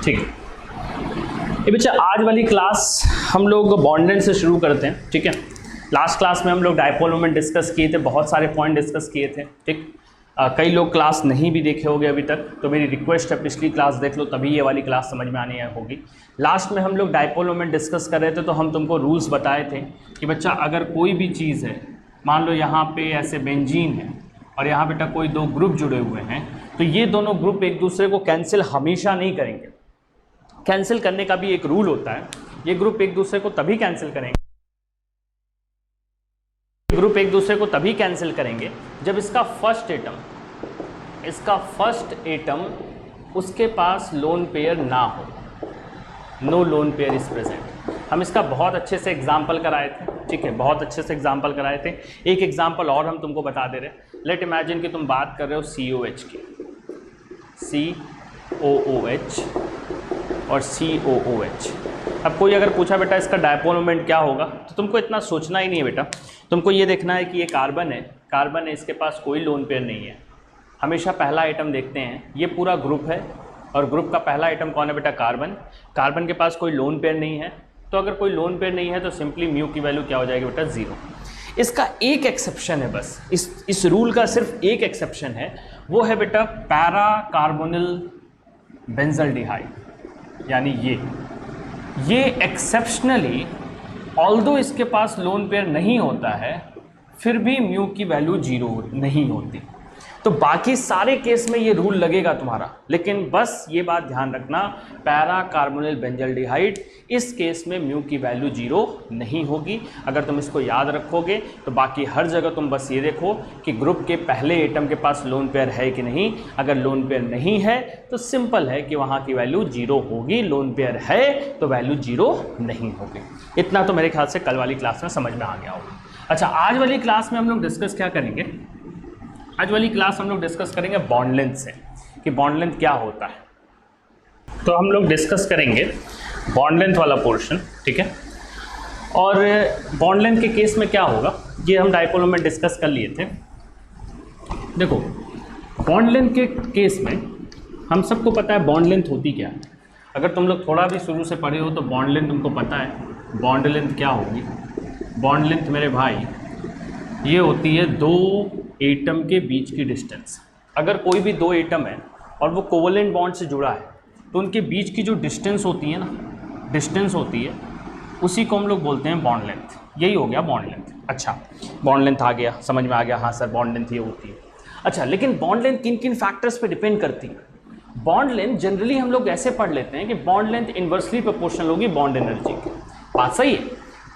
ठीक है, ये बच्चा आज वाली क्लास हम लोग बॉन्ड से शुरू करते हैं। ठीक है, लास्ट क्लास में हम लोग डायपोल मोमेंट डिस्कस किए थे, बहुत सारे पॉइंट डिस्कस किए थे। ठीक, कई लोग क्लास नहीं भी देखे होंगे अभी तक, तो मेरी रिक्वेस्ट है पिछली क्लास देख लो, तभी ये वाली क्लास समझ में आनी होगी। लास्ट में हम लोग डायपोल मोमेंट डिस्कस कर रहे थे, तो हम तुमको रूल्स बताए थे कि बच्चा अगर कोई भी चीज़ है, मान लो यहाँ पे ऐसे बेंजीन है और यहाँ बेटा कोई दो ग्रुप जुड़े हुए हैं, तो ये दोनों ग्रुप एक दूसरे को कैंसिल हमेशा नहीं करेंगे। कैंसिल करने का भी एक रूल होता है, ये ग्रुप एक दूसरे को तभी कैंसिल करेंगे, ग्रुप एक दूसरे को तभी कैंसिल करेंगे जब इसका फर्स्ट एटम उसके पास लोन पेयर ना हो, no lone pair is present. हम इसका बहुत अच्छे से एग्जाम्पल कराए थे। ठीक है, बहुत अच्छे से एग्जाम्पल कराए थे। एक एग्जाम्पल और हम तुमको बता दे रहे हैं। लेट इमेजिन कि तुम बात कर रहे हो COH की, COOH और COOH। अब कोई अगर पूछा बेटा इसका डायपोल मोमेंट क्या होगा, तो तुमको इतना सोचना ही नहीं है बेटा, तुमको ये देखना है कि ये कार्बन है, इसके पास कोई लोन पेयर नहीं है। हमेशा पहला आइटम देखते हैं, ये पूरा ग्रुप है और ग्रुप का पहला आइटम कौन है बेटा, कार्बन के पास कोई लोन पेयर नहीं है। तो अगर कोई लोन पेयर नहीं है तो सिंपली म्यू की वैल्यू क्या हो जाएगी बेटा, 0। इसका एक एक्सेप्शन है, बस इस रूल का सिर्फ एक एक्सेप्शन है, वो है बेटा पैरा कार्बोनिल बेंजल्डिहाइड। यानी ये एक्सेप्शनली ऑल्दो इसके पास लोन पेयर नहीं होता है, फिर भी म्यू की वैल्यू 0 नहीं होती। तो बाकी सारे केस में ये रूल लगेगा तुम्हारा, लेकिन बस ये बात ध्यान रखना, पैरा कार्बोनिल बेंजल्डिहाइड इस केस में म्यू की वैल्यू 0 नहीं होगी। अगर तुम इसको याद रखोगे तो बाकी हर जगह तुम बस ये देखो कि ग्रुप के पहले एटम के पास लोन पेयर है कि नहीं। अगर लोन पेयर नहीं है तो सिंपल है कि वहाँ की वैल्यू 0 होगी, लोन पेयर है तो वैल्यू 0 नहीं होगी। इतना तो मेरे ख्याल से कल वाली क्लास में समझ में आ गया होगा। अच्छा, आज वाली क्लास में हम लोग डिस्कस क्या करेंगे, आज वाली क्लास हम लोग डिस्कस करेंगे बॉन्ड लेंथ से, कि बॉन्ड लेंथ क्या होता है। तो हम लोग डिस्कस करेंगे बॉन्ड लेंथ वाला पोर्शन। ठीक है, और बॉन्ड लेंथ के केस में क्या होगा, ये हम डायपोल मोमेंट डिस्कस कर लिए थे। देखो, बॉन्ड लेंथ के केस में हम सबको पता है बॉन्ड लेंथ होती क्या है। अगर तुम लोग थोड़ा भी शुरू से पढ़े हो तो बॉन्ड लेंथ तुमको पता है। बॉन्ड लेंथ क्या होगी, बॉन्ड लेंथ मेरे भाई ये होती है दो एटम के बीच की डिस्टेंस। अगर कोई भी दो एटम है और वो कोवलेंट बॉन्ड से जुड़ा है, तो उनके बीच की जो डिस्टेंस होती है ना, डिस्टेंस होती है, उसी को हम लोग बोलते हैं बॉन्ड लेंथ। यही हो गया बॉन्ड लेंथ। अच्छा, बॉन्ड लेंथ आ गया, समझ में आ गया, हाँ सर बॉन्ड लेंथ ये होती है। अच्छा, लेकिन बॉन्ड लेंथ किन किन फैक्टर्स पे डिपेंड करती है। बॉन्ड लेंथ जनरली हम लोग ऐसे पढ़ लेते हैं कि बॉन्ड लेंथ इन्वर्सली प्रोपोर्शनल होगी बॉन्ड एनर्जी के। बात सही है,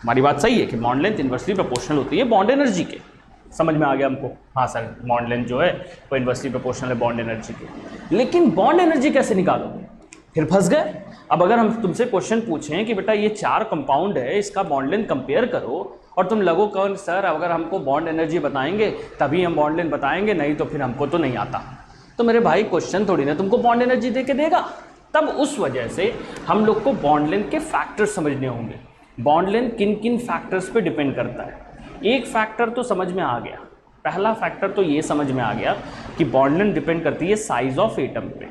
हमारी बात सही है कि बॉन्ड लेंथ इन्वर्सली प्रोपोर्शनल होती है बॉन्ड एनर्जी के। समझ में आ गया हमको, हाँ सर बॉन्ड लेंथ जो है वो इन्वर्सली प्रोपोर्शनल है बॉन्ड एनर्जी के। लेकिन बॉन्ड एनर्जी कैसे निकालोगे, फिर फंस गए। अब अगर हम तुमसे क्वेश्चन पूछें कि बेटा ये 4 कंपाउंड है, इसका बॉन्ड लेंथ कंपेयर करो, और तुम लगो कौन सर अगर हमको बॉन्ड एनर्जी बताएंगे तभी हम बॉन्ड लेंथ बताएंगे, नहीं तो फिर हमको तो नहीं आता। तो मेरे भाई क्वेश्चन थोड़ी ना तुमको बॉन्ड एनर्जी दे के देगा। तब उस वजह से हम लोग को बॉन्ड लेंथ के फैक्टर्स समझने होंगे। बॉन्ड लेंथ किन किन फैक्टर्स पे डिपेंड करता है। एक फैक्टर तो समझ में आ गया, पहला फैक्टर तो ये समझ में आ गया कि बॉन्ड लेंथ डिपेंड करती है साइज ऑफ एटम पे।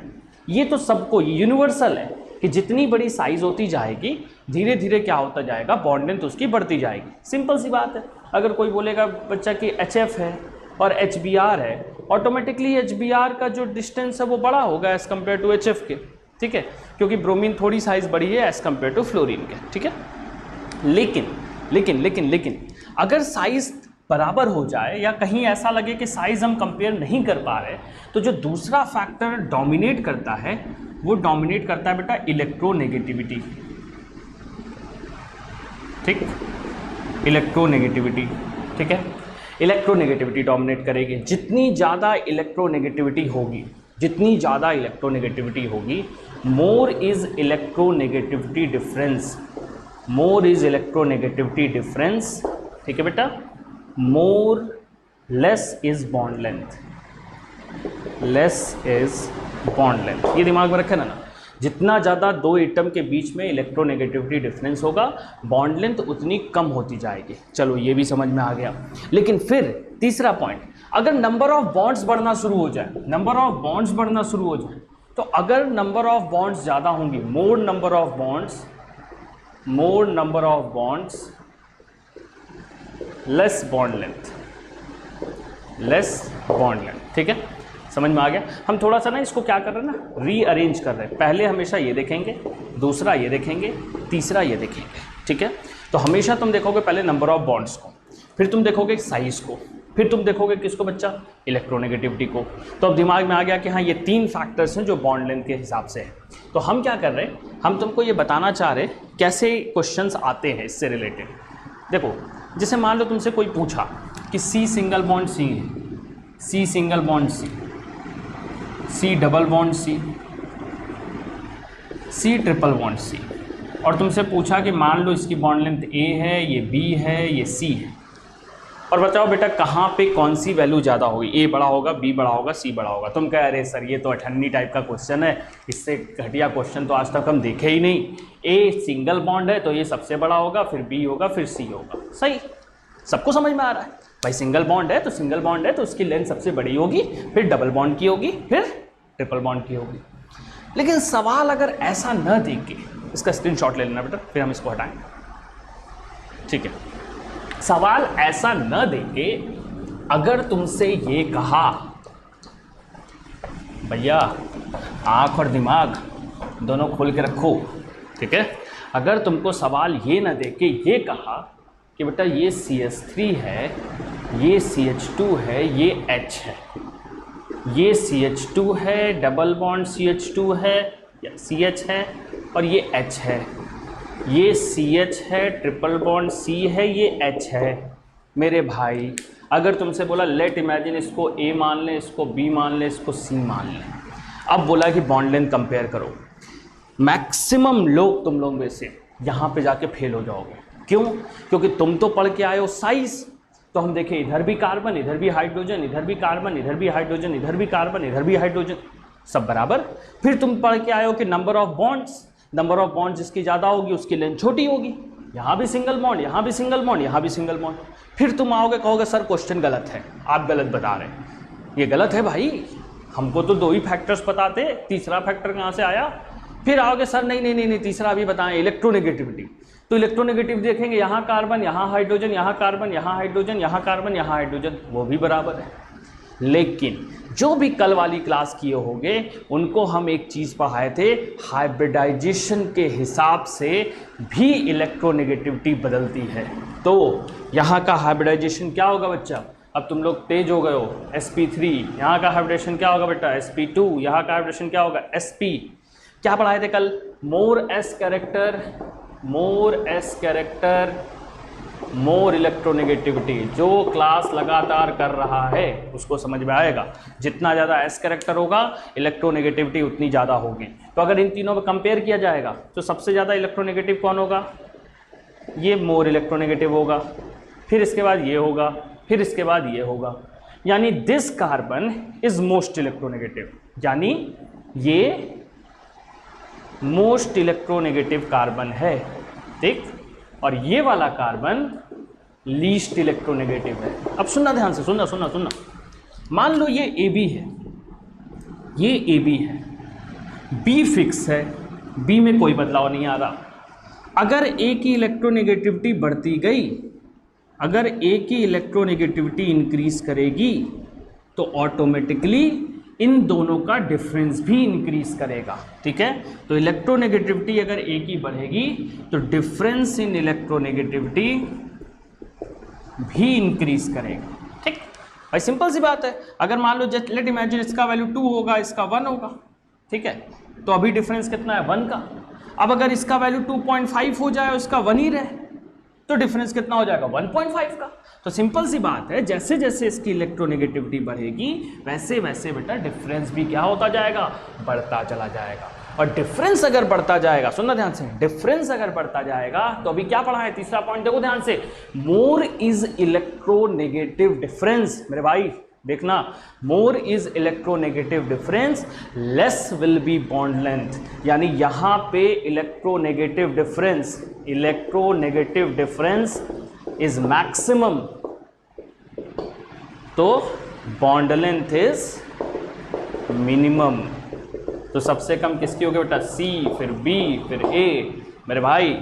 ये तो सबको यूनिवर्सल है कि जितनी बड़ी साइज होती जाएगी धीरे धीरे क्या होता जाएगा, बॉन्ड लेंथ उसकी बढ़ती जाएगी। सिंपल सी बात है। अगर कोई बोलेगा बच्चा कि HF है और HBr है, ऑटोमेटिकली HBr का जो डिस्टेंस है वो बड़ा होगा एज़ कम्पेयर टू HF के। ठीक है, क्योंकि ब्रोमीन थोड़ी साइज बड़ी है एज़ कम्पेयर टू फ्लोरीन के। ठीक है, लेकिन अगर साइज बराबर हो जाए या कहीं ऐसा लगे कि साइज हम कंपेयर नहीं कर पा रहे, तो जो दूसरा फैक्टर डोमिनेट करता है वो डोमिनेट करता है बेटा इलेक्ट्रोनेगेटिविटी। ठीक, इलेक्ट्रोनेगेटिविटी। ठीक है, इलेक्ट्रोनेगेटिविटी डोमिनेट करेगी। जितनी ज़्यादा इलेक्ट्रोनेगेटिविटी होगी मोर इज इलेक्ट्रोनेगेटिविटी डिफरेंस। ठीक है बेटा, more less is bond length. ये दिमाग में रखे ना। जितना ज़्यादा दो एटम के बीच में इलेक्ट्रोनेगेटिविटी डिफरेंस होगा, बॉन्ड लेंथ उतनी कम होती जाएगी। चलो ये भी समझ में आ गया। लेकिन फिर तीसरा पॉइंट, अगर नंबर ऑफ बॉन्ड्स बढ़ना शुरू हो जाए, तो अगर नंबर ऑफ बॉन्ड्स ज़्यादा होंगी, मोर number of bonds less bond length, ठीक है, समझ में आ गया। हम थोड़ा सा ना इसको क्या कर रहे हैं ना, रीअरेंज कर रहे हैं। पहले हमेशा ये देखेंगे, दूसरा ये देखेंगे, तीसरा ये देखेंगे, ठीक है। तो हमेशा तुम देखोगे पहले नंबर ऑफ बॉन्ड्स को, फिर तुम देखोगे साइज को, फिर तुम देखोगे किसको बच्चा, इलेक्ट्रोनेगेटिविटी को। तो अब दिमाग में आ गया कि हाँ ये 3 फैक्टर्स हैं जो बॉन्ड लेंथ के हिसाब से है। तो हम क्या कर रहे हैं, हम तुमको ये बताना चाह रहे हैं कैसे क्वेश्चंस आते हैं इससे रिलेटेड। देखो, जैसे मान लो तुमसे कोई पूछा कि C सिंगल बॉन्ड C है, C single bond C double bond C triple bond C, और तुमसे पूछा कि मान लो इसकी बॉन्ड लेंथ A है, ये B है, ये C है, और बताओ बेटा कहाँ पे कौन सी वैल्यू ज़्यादा होगी, A बड़ा होगा, B बड़ा होगा, C बड़ा होगा। तुम कह अरे सर ये तो अठन्नी टाइप का क्वेश्चन है, इससे घटिया क्वेश्चन तो आज तक हम देखे ही नहीं। A सिंगल बॉन्ड है तो ये सबसे बड़ा होगा, फिर B होगा, फिर C होगा। सही, सबको समझ में आ रहा है भाई। सिंगल बॉन्ड है तो उसकी लेंथ सबसे बड़ी होगी, फिर डबल बॉन्ड की होगी, फिर ट्रिपल बॉन्ड की होगी। लेकिन सवाल अगर ऐसा न देख के, इसका स्क्रीनशॉट ले लेना बेटा, फिर हम इसको हटाएंगे, ठीक है। सवाल ऐसा न देके अगर तुमसे ये कहा, भैया आंख और दिमाग दोनों खोल के रखो, ठीक है। अगर तुमको सवाल ये न देके ये कहा कि बेटा ये CH3 है, ये CH2 है, ये H है, ये CH2 है, डबल बॉन्ड CH2 है या CH है, और ये H है, ये CH है, ट्रिपल बॉन्ड C है, ये H है। मेरे भाई अगर तुमसे बोला लेट इमेजिन इसको A मान लें, इसको B मान लें, इसको C मान लें, अब बोला कि बॉन्ड लेंथ कंपेयर करो, मैक्सिमम लोग तुम लोग में से यहाँ पे जाके फेल हो जाओगे। क्यों? क्योंकि तुम तो पढ़ के आए हो साइज, तो हम देखें इधर भी कार्बन, इधर भी हाइड्रोजन, इधर भी कार्बन, इधर भी हाइड्रोजन, इधर भी कार्बन, इधर भी हाइड्रोजन, सब बराबर। फिर तुम पढ़ के आए हो कि नंबर ऑफ बॉन्ड्स जिसकी ज़्यादा होगी उसकी लेंथ छोटी होगी। यहाँ भी सिंगल बॉन्ड, यहाँ भी सिंगल बॉन्ड, यहाँ भी सिंगल बॉन्ड। फिर तुम आओगे कहोगे सर क्वेश्चन गलत है, आप गलत बता रहे हैं। ये गलत है भाई, हमको तो 2 ही फैक्टर्स बताते, तीसरा फैक्टर कहाँ से आया। फिर आओगे सर नहीं, तीसरा अभी बताएं, इलेक्ट्रोनेगेटिविटी। तो इलेक्ट्रोनेगेटिव देखेंगे, यहाँ कार्बन, यहाँ हाइड्रोजन, यहाँ कार्बन, यहाँ हाइड्रोजन, यहाँ कार्बन, यहाँ हाइड्रोजन, वो भी बराबर है। लेकिन जो भी कल वाली क्लास किए होंगे उनको हम एक चीज़ पढ़ाए थे, हाइब्रिडाइजेशन के हिसाब से भी इलेक्ट्रोनेगेटिविटी बदलती है। तो यहाँ का हाइब्रिडाइजेशन क्या होगा बच्चा, अब तुम लोग तेज हो गए हो, sp3, यहाँ का हाइब्रिडेशन क्या होगा बेटा, sp2, यहाँ का हाइब्रिडेशन क्या होगा, sp। क्या पढ़ाए थे कल, मोर एस कैरेक्टर मोर इलेक्ट्रोनेगेटिविटी। जो क्लास लगातार कर रहा है उसको समझ में आएगा, जितना ज़्यादा एस कैरेक्टर होगा इलेक्ट्रोनेगेटिविटी उतनी ज़्यादा होगी। तो अगर इन तीनों में कंपेयर किया जाएगा तो सबसे ज़्यादा इलेक्ट्रोनेगेटिव कौन होगा, ये मोर इलेक्ट्रोनेगेटिव होगा, फिर इसके बाद ये होगा, फिर इसके बाद ये होगा, यानी this carbon is most electronegative, यानी ये मोस्ट इलेक्ट्रोनेगेटिव कार्बन है, ठीक। और ये वाला कार्बन लीस्ट इलेक्ट्रोनेगेटिव है। अब सुनना ध्यान से, सुनना। मान लो ये AB है, ये AB है, B फिक्स है, B में कोई बदलाव नहीं आ रहा। अगर A की इलेक्ट्रोनेगेटिविटी बढ़ती गई, अगर A की इलेक्ट्रोनेगेटिविटी इंक्रीज करेगी तो ऑटोमेटिकली इन दोनों का डिफरेंस भी इंक्रीज करेगा, ठीक है। तो इलेक्ट्रोनेगेटिविटी अगर A की बढ़ेगी तो डिफरेंस इन इलेक्ट्रोनेगेटिविटी भी इंक्रीज करेगा, ठीक भाई, सिंपल सी बात है। अगर मान लो लेट इमेजिन इसका वैल्यू 2 होगा, इसका 1 होगा, ठीक है, तो अभी डिफरेंस कितना है, 1 का। अब अगर इसका वैल्यू 2.5 हो जाए और इसका 1 ही रहे तो डिफरेंस कितना हो जाएगा, 1.5 का। तो सिंपल सी बात है, जैसे जैसे इसकी इलेक्ट्रोनेगेटिविटी बढ़ेगी वैसे वैसे बेटा डिफरेंस भी क्या होता जाएगा, बढ़ता चला जाएगा। और डिफरेंस अगर बढ़ता जाएगा, सुनना ध्यान से, डिफरेंस अगर बढ़ता जाएगा तो अभी क्या पढ़ा है, तीसरा पॉइंट देखो ध्यान से, मोर इज इलेक्ट्रोनेगेटिव डिफरेंस। मेरे भाई देखना, more is electronegative difference, less will be bond length, यानी यहां पे इलेक्ट्रोनेगेटिव डिफरेंस इज मैक्सिमम, तो बॉन्ड लेंथ इज मिनिमम। तो सबसे कम किसकी होगी बेटा? सी, फिर बी, फिर ए। मेरे भाई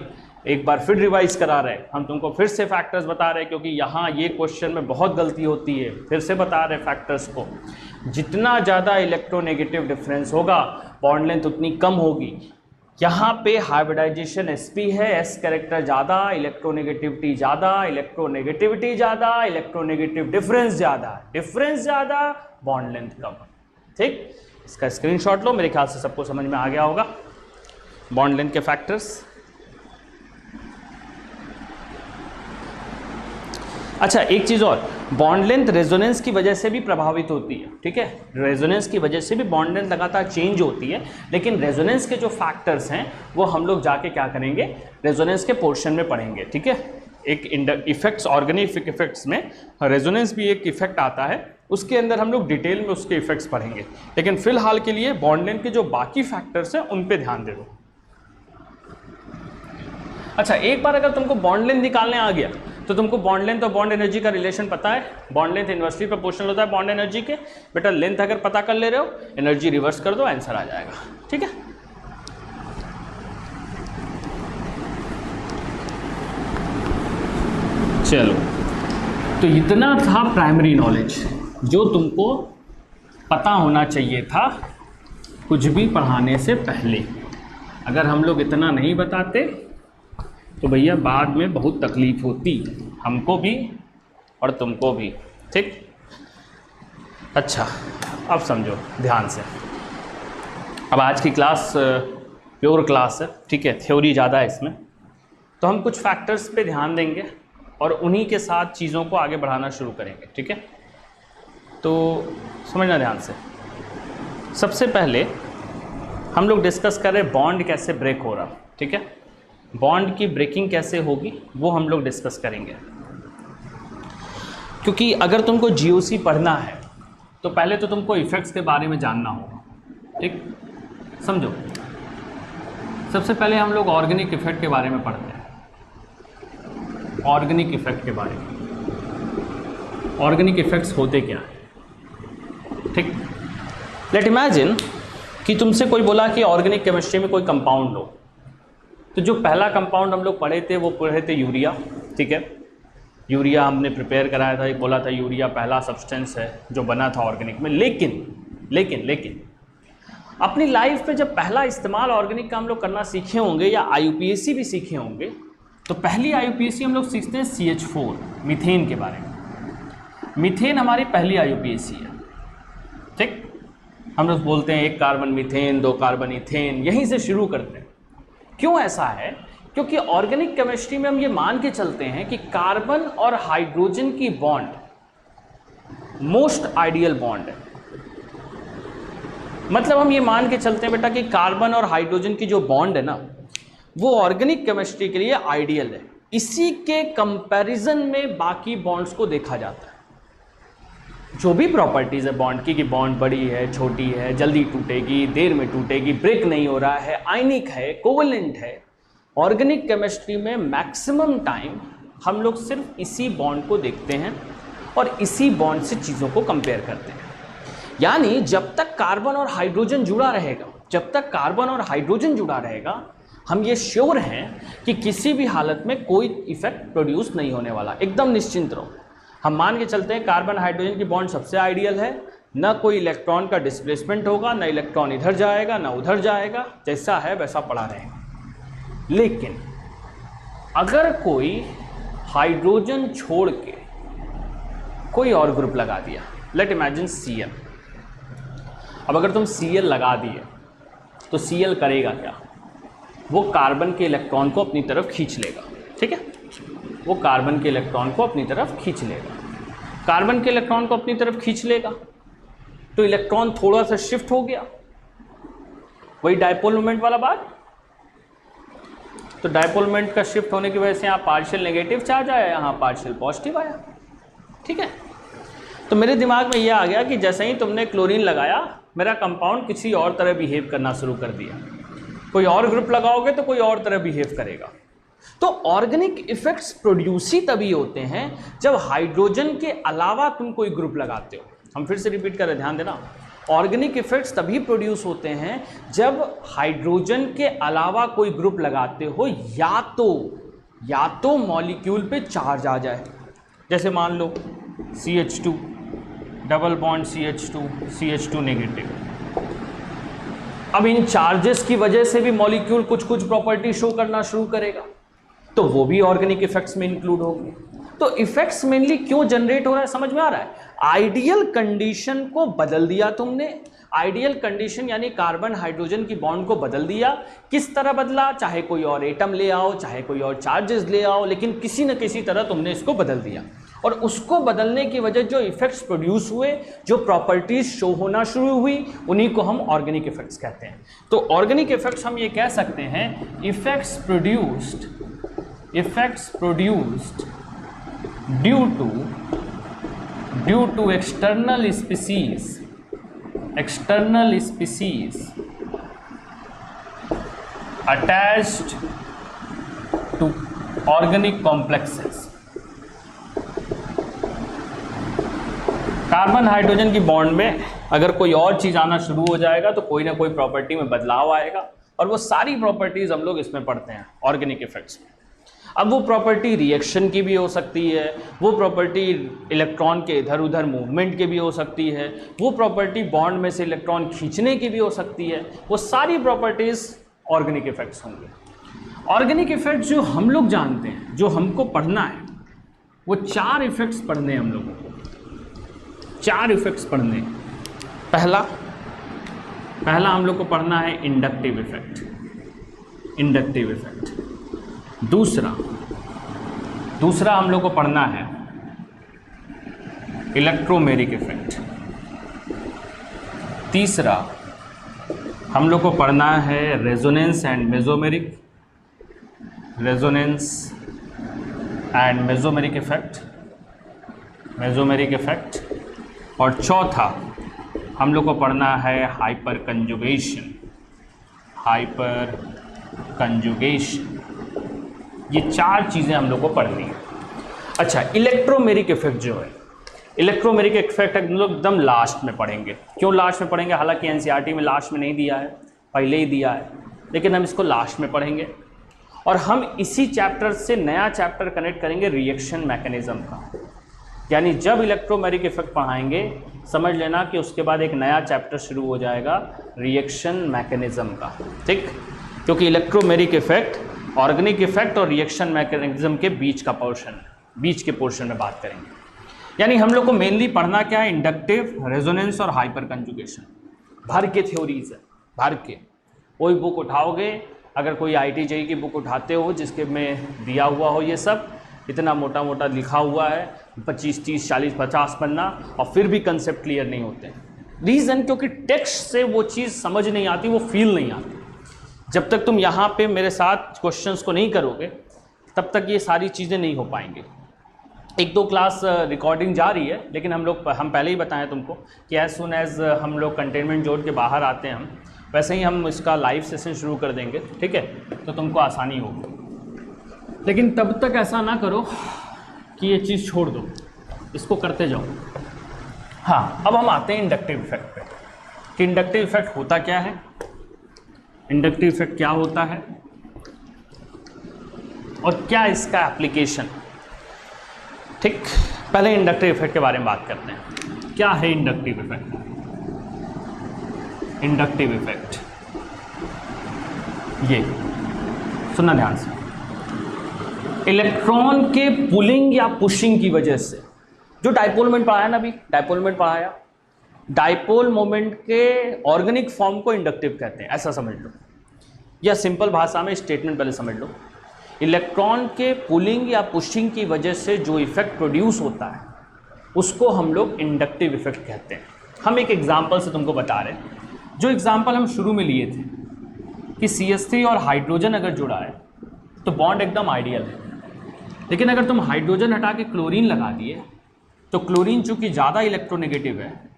एक बार फिर रिवाइज करा रहे हैं हम तुमको, फिर से फैक्टर्स बता रहे हैं, क्योंकि यहाँ ये क्वेश्चन में बहुत गलती होती है। फिर से बता रहे फैक्टर्स को, जितना ज़्यादा इलेक्ट्रोनेगेटिव डिफरेंस होगा बॉन्ड लेंथ उतनी कम होगी। यहाँ पे हाइब्रिडाइजेशन sp है, s कैरेक्टर ज़्यादा, इलेक्ट्रोनेगेटिविटी ज़्यादा, इलेक्ट्रोनेगेटिविटी ज़्यादा, इलेक्ट्रोनेगेटिव डिफरेंस ज़्यादा, डिफरेंस ज़्यादा, बॉन्ड लेंथ कम। ठीक, इसका स्क्रीनशॉट लो, मेरे ख्याल से सबको समझ में आ गया होगा बॉन्ड लेंथ के फैक्टर्स। अच्छा, एक चीज़ और, बॉन्ड लेंथ रेजोनेंस की वजह से भी प्रभावित होती है। ठीक है, रेजोनेंस की वजह से भी बॉन्ड लेंथ लगातार चेंज होती है, लेकिन रेजोनेंस के जो फैक्टर्स हैं वो हम लोग जाके क्या करेंगे, रेजोनेंस के पोर्शन में पढ़ेंगे। ठीक है, एक इफेक्ट्स, ऑर्गेनिक इफेक्ट्स में रेजोनेंस भी एक इफेक्ट आता है, उसके अंदर हम लोग डिटेल में उसके इफेक्ट्स पढ़ेंगे। लेकिन फिलहाल के लिए बॉन्ड लेंथ के जो बाकी फैक्टर्स हैं उन पे ध्यान दे दो। अच्छा, एक बार अगर तुमको बॉन्ड लेंथ निकालने आ गया तो तुमको बॉन्ड लेंथ और बॉन्ड एनर्जी का रिलेशन पता है। बॉन्ड लेंथ इनवर्सली प्रोपोर्शनल होता है बॉन्ड एनर्जी के। बेटा लेंथ अगर पता कर ले रहे हो, एनर्जी रिवर्स कर दो, आंसर आ जाएगा। ठीक है, चलो, तो इतना था प्राइमरी नॉलेज जो तुमको पता होना चाहिए था कुछ भी पढ़ाने से पहले। अगर हम लोग इतना नहीं बताते तो भैया बाद में बहुत तकलीफ होती, हमको भी और तुमको भी। ठीक, अच्छा अब समझो ध्यान से। अब आज की क्लास प्योर क्लास है, ठीक है, थ्योरी ज़्यादा है इसमें, तो हम कुछ फैक्टर्स पे ध्यान देंगे और उन्हीं के साथ चीज़ों को आगे बढ़ाना शुरू करेंगे। ठीक है, तो समझना ध्यान से। सबसे पहले हम लोग डिस्कस कर रहे हैं बॉन्ड कैसे ब्रेक हो रहा। ठीक है, बॉन्ड की ब्रेकिंग कैसे होगी वो हम लोग डिस्कस करेंगे, क्योंकि अगर तुमको जीओसी पढ़ना है तो पहले तो तुमको इफेक्ट्स के बारे में जानना होगा। ठीक, समझो, सबसे पहले हम लोग ऑर्गेनिक इफेक्ट के बारे में पढ़ते हैं। ऑर्गेनिक इफेक्ट के बारे में, ऑर्गेनिक इफेक्ट्स होते क्या है। ठीक, लेट इमेजिन कि तुमसे कोई बोला कि ऑर्गेनिक केमिस्ट्री में कोई कंपाउंड लो, तो जो पहला कंपाउंड हम लोग पढ़े थे वो पढ़े थे यूरिया। ठीक है, यूरिया हमने प्रिपेयर कराया था, बोला था यूरिया पहला सब्सटेंस है जो बना था ऑर्गेनिक में। लेकिन अपनी लाइफ में जब पहला इस्तेमाल ऑर्गेनिक का हम लोग करना सीखे होंगे या IUPAC भी सीखे होंगे, तो पहली IUPAC हम लोग सीखते हैं CH4 मीथेन के बारे में। मीथेन हमारी पहली IUPAC है। ठीक, हम लोग बोलते हैं 1 कार्बन मीथेन, 2 कार्बन इथेन, यहीं से शुरू करते हैं। क्यों ऐसा है? क्योंकि ऑर्गेनिक केमिस्ट्री में हम ये मान के चलते हैं कि कार्बन और हाइड्रोजन की बॉन्ड मोस्ट आइडियल बॉन्ड है। मतलब हम ये मान के चलते हैं बेटा कि कार्बन और हाइड्रोजन की जो बॉन्ड है ना, वो ऑर्गेनिक केमिस्ट्री के लिए आइडियल है। इसी के कंपैरिजन में बाकी बॉन्ड्स को देखा जाता है। जो भी प्रॉपर्टीज है बॉन्ड की, कि बॉन्ड बड़ी है, छोटी है, जल्दी टूटेगी, देर में टूटेगी, ब्रेक नहीं हो रहा है, आयनिक है, कोवेलेंट है, ऑर्गेनिक केमिस्ट्री में मैक्सिमम टाइम हम लोग सिर्फ इसी बॉन्ड को देखते हैं और इसी बॉन्ड से चीज़ों को कंपेयर करते हैं। यानी जब तक कार्बन और हाइड्रोजन जुड़ा रहेगा, हम ये श्योर हैं कि किसी भी हालत में कोई इफेक्ट प्रोड्यूस नहीं होने वाला, एकदम निश्चिंत रहो। हम मान के चलते हैं कार्बन हाइड्रोजन की बॉन्ड सबसे आइडियल है, ना कोई इलेक्ट्रॉन का डिस्प्लेसमेंट होगा, ना इलेक्ट्रॉन इधर जाएगा ना उधर जाएगा, जैसा है वैसा पड़ा रहेगा। लेकिन अगर कोई हाइड्रोजन छोड़ के कोई और ग्रुप लगा दिया, लेट इमेजिन Cl। अब अगर तुम Cl लगा दिए तो Cl करेगा क्या? वो कार्बन के इलेक्ट्रॉन को अपनी तरफ खींच लेगा। ठीक है, वो कार्बन के इलेक्ट्रॉन को अपनी तरफ खींच लेगा। कार्बन के इलेक्ट्रॉन को अपनी तरफ खींच लेगा तो इलेक्ट्रॉन थोड़ा सा शिफ्ट हो गया, वही डायपोल मोमेंट वाला बात। तो डायपोल मोमेंट का शिफ्ट होने की वजह से यहाँ पार्शियल नेगेटिव चार्ज आया, यहाँ पार्शियल पॉजिटिव आया। ठीक है, तो मेरे दिमाग में यह आ गया कि जैसे ही तुमने क्लोरीन लगाया, मेरा कंपाउंड किसी और तरह बिहेव करना शुरू कर दिया। कोई और ग्रुप लगाओगे तो कोई और तरह बिहेव करेगा। तो ऑर्गेनिक इफेक्ट्स प्रोड्यूस ही तभी होते हैं जब हाइड्रोजन के अलावा तुम कोई ग्रुप लगाते हो। हम फिर से रिपीट कर रहे, ध्यान देना। ऑर्गेनिक इफेक्ट्स तभी प्रोड्यूस होते हैं जब हाइड्रोजन के अलावा कोई ग्रुप लगाते हो या तो मॉलिक्यूल पे चार्ज आ जाए, जैसे मान लो CH2 double bond CH2 negative. अब इन चार्जेस की वजह से भी मॉलिक्यूल कुछ कुछ प्रॉपर्टी शो करना शुरू करेगा, तो वो भी ऑर्गेनिक इफेक्ट्स में इंक्लूड होंगे। तो इफेक्ट्स मेनली क्यों जनरेट हो रहा है, समझ में आ रहा है? आइडियल कंडीशन को बदल दिया तुमने। आइडियल कंडीशन यानी कार्बन हाइड्रोजन की बॉन्ड को बदल दिया। किस तरह बदला? चाहे कोई और एटम ले आओ, चाहे कोई और चार्जेस ले आओ, लेकिन किसी न किसी तरह तुमने इसको बदल दिया। और उसको बदलने की वजह जो इफेक्ट्स प्रोड्यूस हुए, जो प्रॉपर्टीज शो होना शुरू हुई, उन्हीं को हम ऑर्गेनिक इफेक्ट्स कहते हैं। तो ऑर्गेनिक इफेक्ट्स हम ये कह सकते हैं effects produced due to external species attached to organic complexes. Carbon hydrogen की बॉन्ड में अगर कोई और चीज़ आना शुरू हो जाएगा तो कोई ना कोई प्रॉपर्टी में बदलाव आएगा, और वो सारी प्रॉपर्टीज़ हम लोग इसमें पढ़ते हैं ऑर्गेनिक इफेक्ट्स में। अब वो प्रॉपर्टी रिएक्शन की भी हो सकती है, वो प्रॉपर्टी इलेक्ट्रॉन के इधर उधर मूवमेंट की भी हो सकती है, वो प्रॉपर्टी बॉन्ड में से इलेक्ट्रॉन खींचने की भी हो सकती है। वो सारी प्रॉपर्टीज़ ऑर्गेनिक इफेक्ट्स होंगे। ऑर्गेनिक इफेक्ट्स जो हम लोग जानते हैं, जो हमको पढ़ना है, वो 4 इफेक्ट्स पढ़ने हैं हम लोगों को। 4 इफेक्ट्स पढ़ने। पहला हम लोग को पढ़ना है इंडक्टिव इफेक्ट। दूसरा हम लोग को पढ़ना है इलेक्ट्रोमेरिक इफेक्ट। तीसरा हम लोग को पढ़ना है रेजोनेंस एंड मेसोमेरिक इफेक्ट। और चौथा हम लोग को पढ़ना है हाइपर कंजुगेशन। ये 4 चीज़ें हम लोग को पढ़नी है। अच्छा, इलेक्ट्रोमेरिक इफेक्ट जो है, इलेक्ट्रोमेरिक इफेक्ट हम लोग एकदम लास्ट में पढ़ेंगे। क्यों लास्ट में पढ़ेंगे? हालांकि एनसीईआरटी में लास्ट में नहीं दिया है, पहले ही दिया है, लेकिन हम इसको लास्ट में पढ़ेंगे। और हम इसी चैप्टर से नया चैप्टर कनेक्ट करेंगे रिएक्शन मैकेनिज्म का। यानी जब इलेक्ट्रोमेरिक इफेक्ट पढ़ाएंगे, समझ लेना कि उसके बाद एक नया चैप्टर शुरू हो जाएगा रिएक्शन मैकेनिज्म का, ठीक? क्योंकि इलेक्ट्रोमेरिक इफेक्ट ऑर्गेनिक इफेक्ट और रिएक्शन मैकेनिज्म के बीच का पोर्शन, बीच के पोर्शन में बात करेंगे। यानी हम लोग को मेनली पढ़ना क्या है? इंडक्टिव, रेजोनेंस और हाइपर कंजुगेशन। भर के थ्योरीज है, भर के। कोई बुक उठाओगे, अगर कोई IIT-JEE की बुक उठाते हो जिसके में दिया हुआ हो ये सब, इतना मोटा मोटा लिखा हुआ है, 25, 30, 40, 50 पन्ना, और फिर भी कंसेप्ट क्लियर नहीं होते। रीज़न क्योंकि टेक्स्ट से वो चीज़ समझ नहीं आती, वो फील नहीं आती। जब तक तुम यहाँ पे मेरे साथ क्वेश्चंस को नहीं करोगे, तब तक ये सारी चीज़ें नहीं हो पाएंगी। 1-2 क्लास रिकॉर्डिंग जा रही है, लेकिन हम पहले ही बताएं तुमको कि एज सुन एज हम लोग कंटेनमेंट जोन के बाहर आते हैं, हम वैसे ही हम इसका लाइव सेशन शुरू कर देंगे, ठीक है? तो तुमको आसानी होगी। लेकिन तब तक ऐसा ना करो कि ये चीज़ छोड़ दो, इसको करते जाओ। हाँ, अब हम आते हैं इंडक्टिव इफेक्ट पे कि इंडक्टिव इफेक्ट होता क्या है, इंडक्टिव इफेक्ट क्या होता है और क्या इसका एप्लीकेशन, ठीक? पहले इंडक्टिव इफेक्ट के बारे में बात करते हैं। क्या है इंडक्टिव इफेक्ट? इंडक्टिव इफेक्ट ये सुनना ध्यान से, इलेक्ट्रॉन के पुलिंग या पुशिंग की वजह से, जो डाइपोल मोमेंट पढ़ाया ना, अभी डाइपोल मोमेंट पढ़ाया, डाइपोल मोमेंट के ऑर्गेनिक फॉर्म को इंडक्टिव कहते हैं, ऐसा समझ लो। या सिंपल भाषा में स्टेटमेंट पहले समझ लो, इलेक्ट्रॉन के पुलिंग या पुशिंग की वजह से जो इफेक्ट प्रोड्यूस होता है उसको हम लोग इंडक्टिव इफेक्ट कहते हैं। हम एक एग्जाम्पल से तुमको बता रहे हैं। जो एग्जाम्पल हम शुरू में लिए थे कि CH3 और हाइड्रोजन अगर जुड़ा है तो बॉन्ड एकदम आइडियल है, लेकिन अगर तुम हाइड्रोजन हटा के क्लोरीन लगा दिए तो क्लोरीन चूँकि ज़्यादा इलेक्ट्रोनेगेटिव है,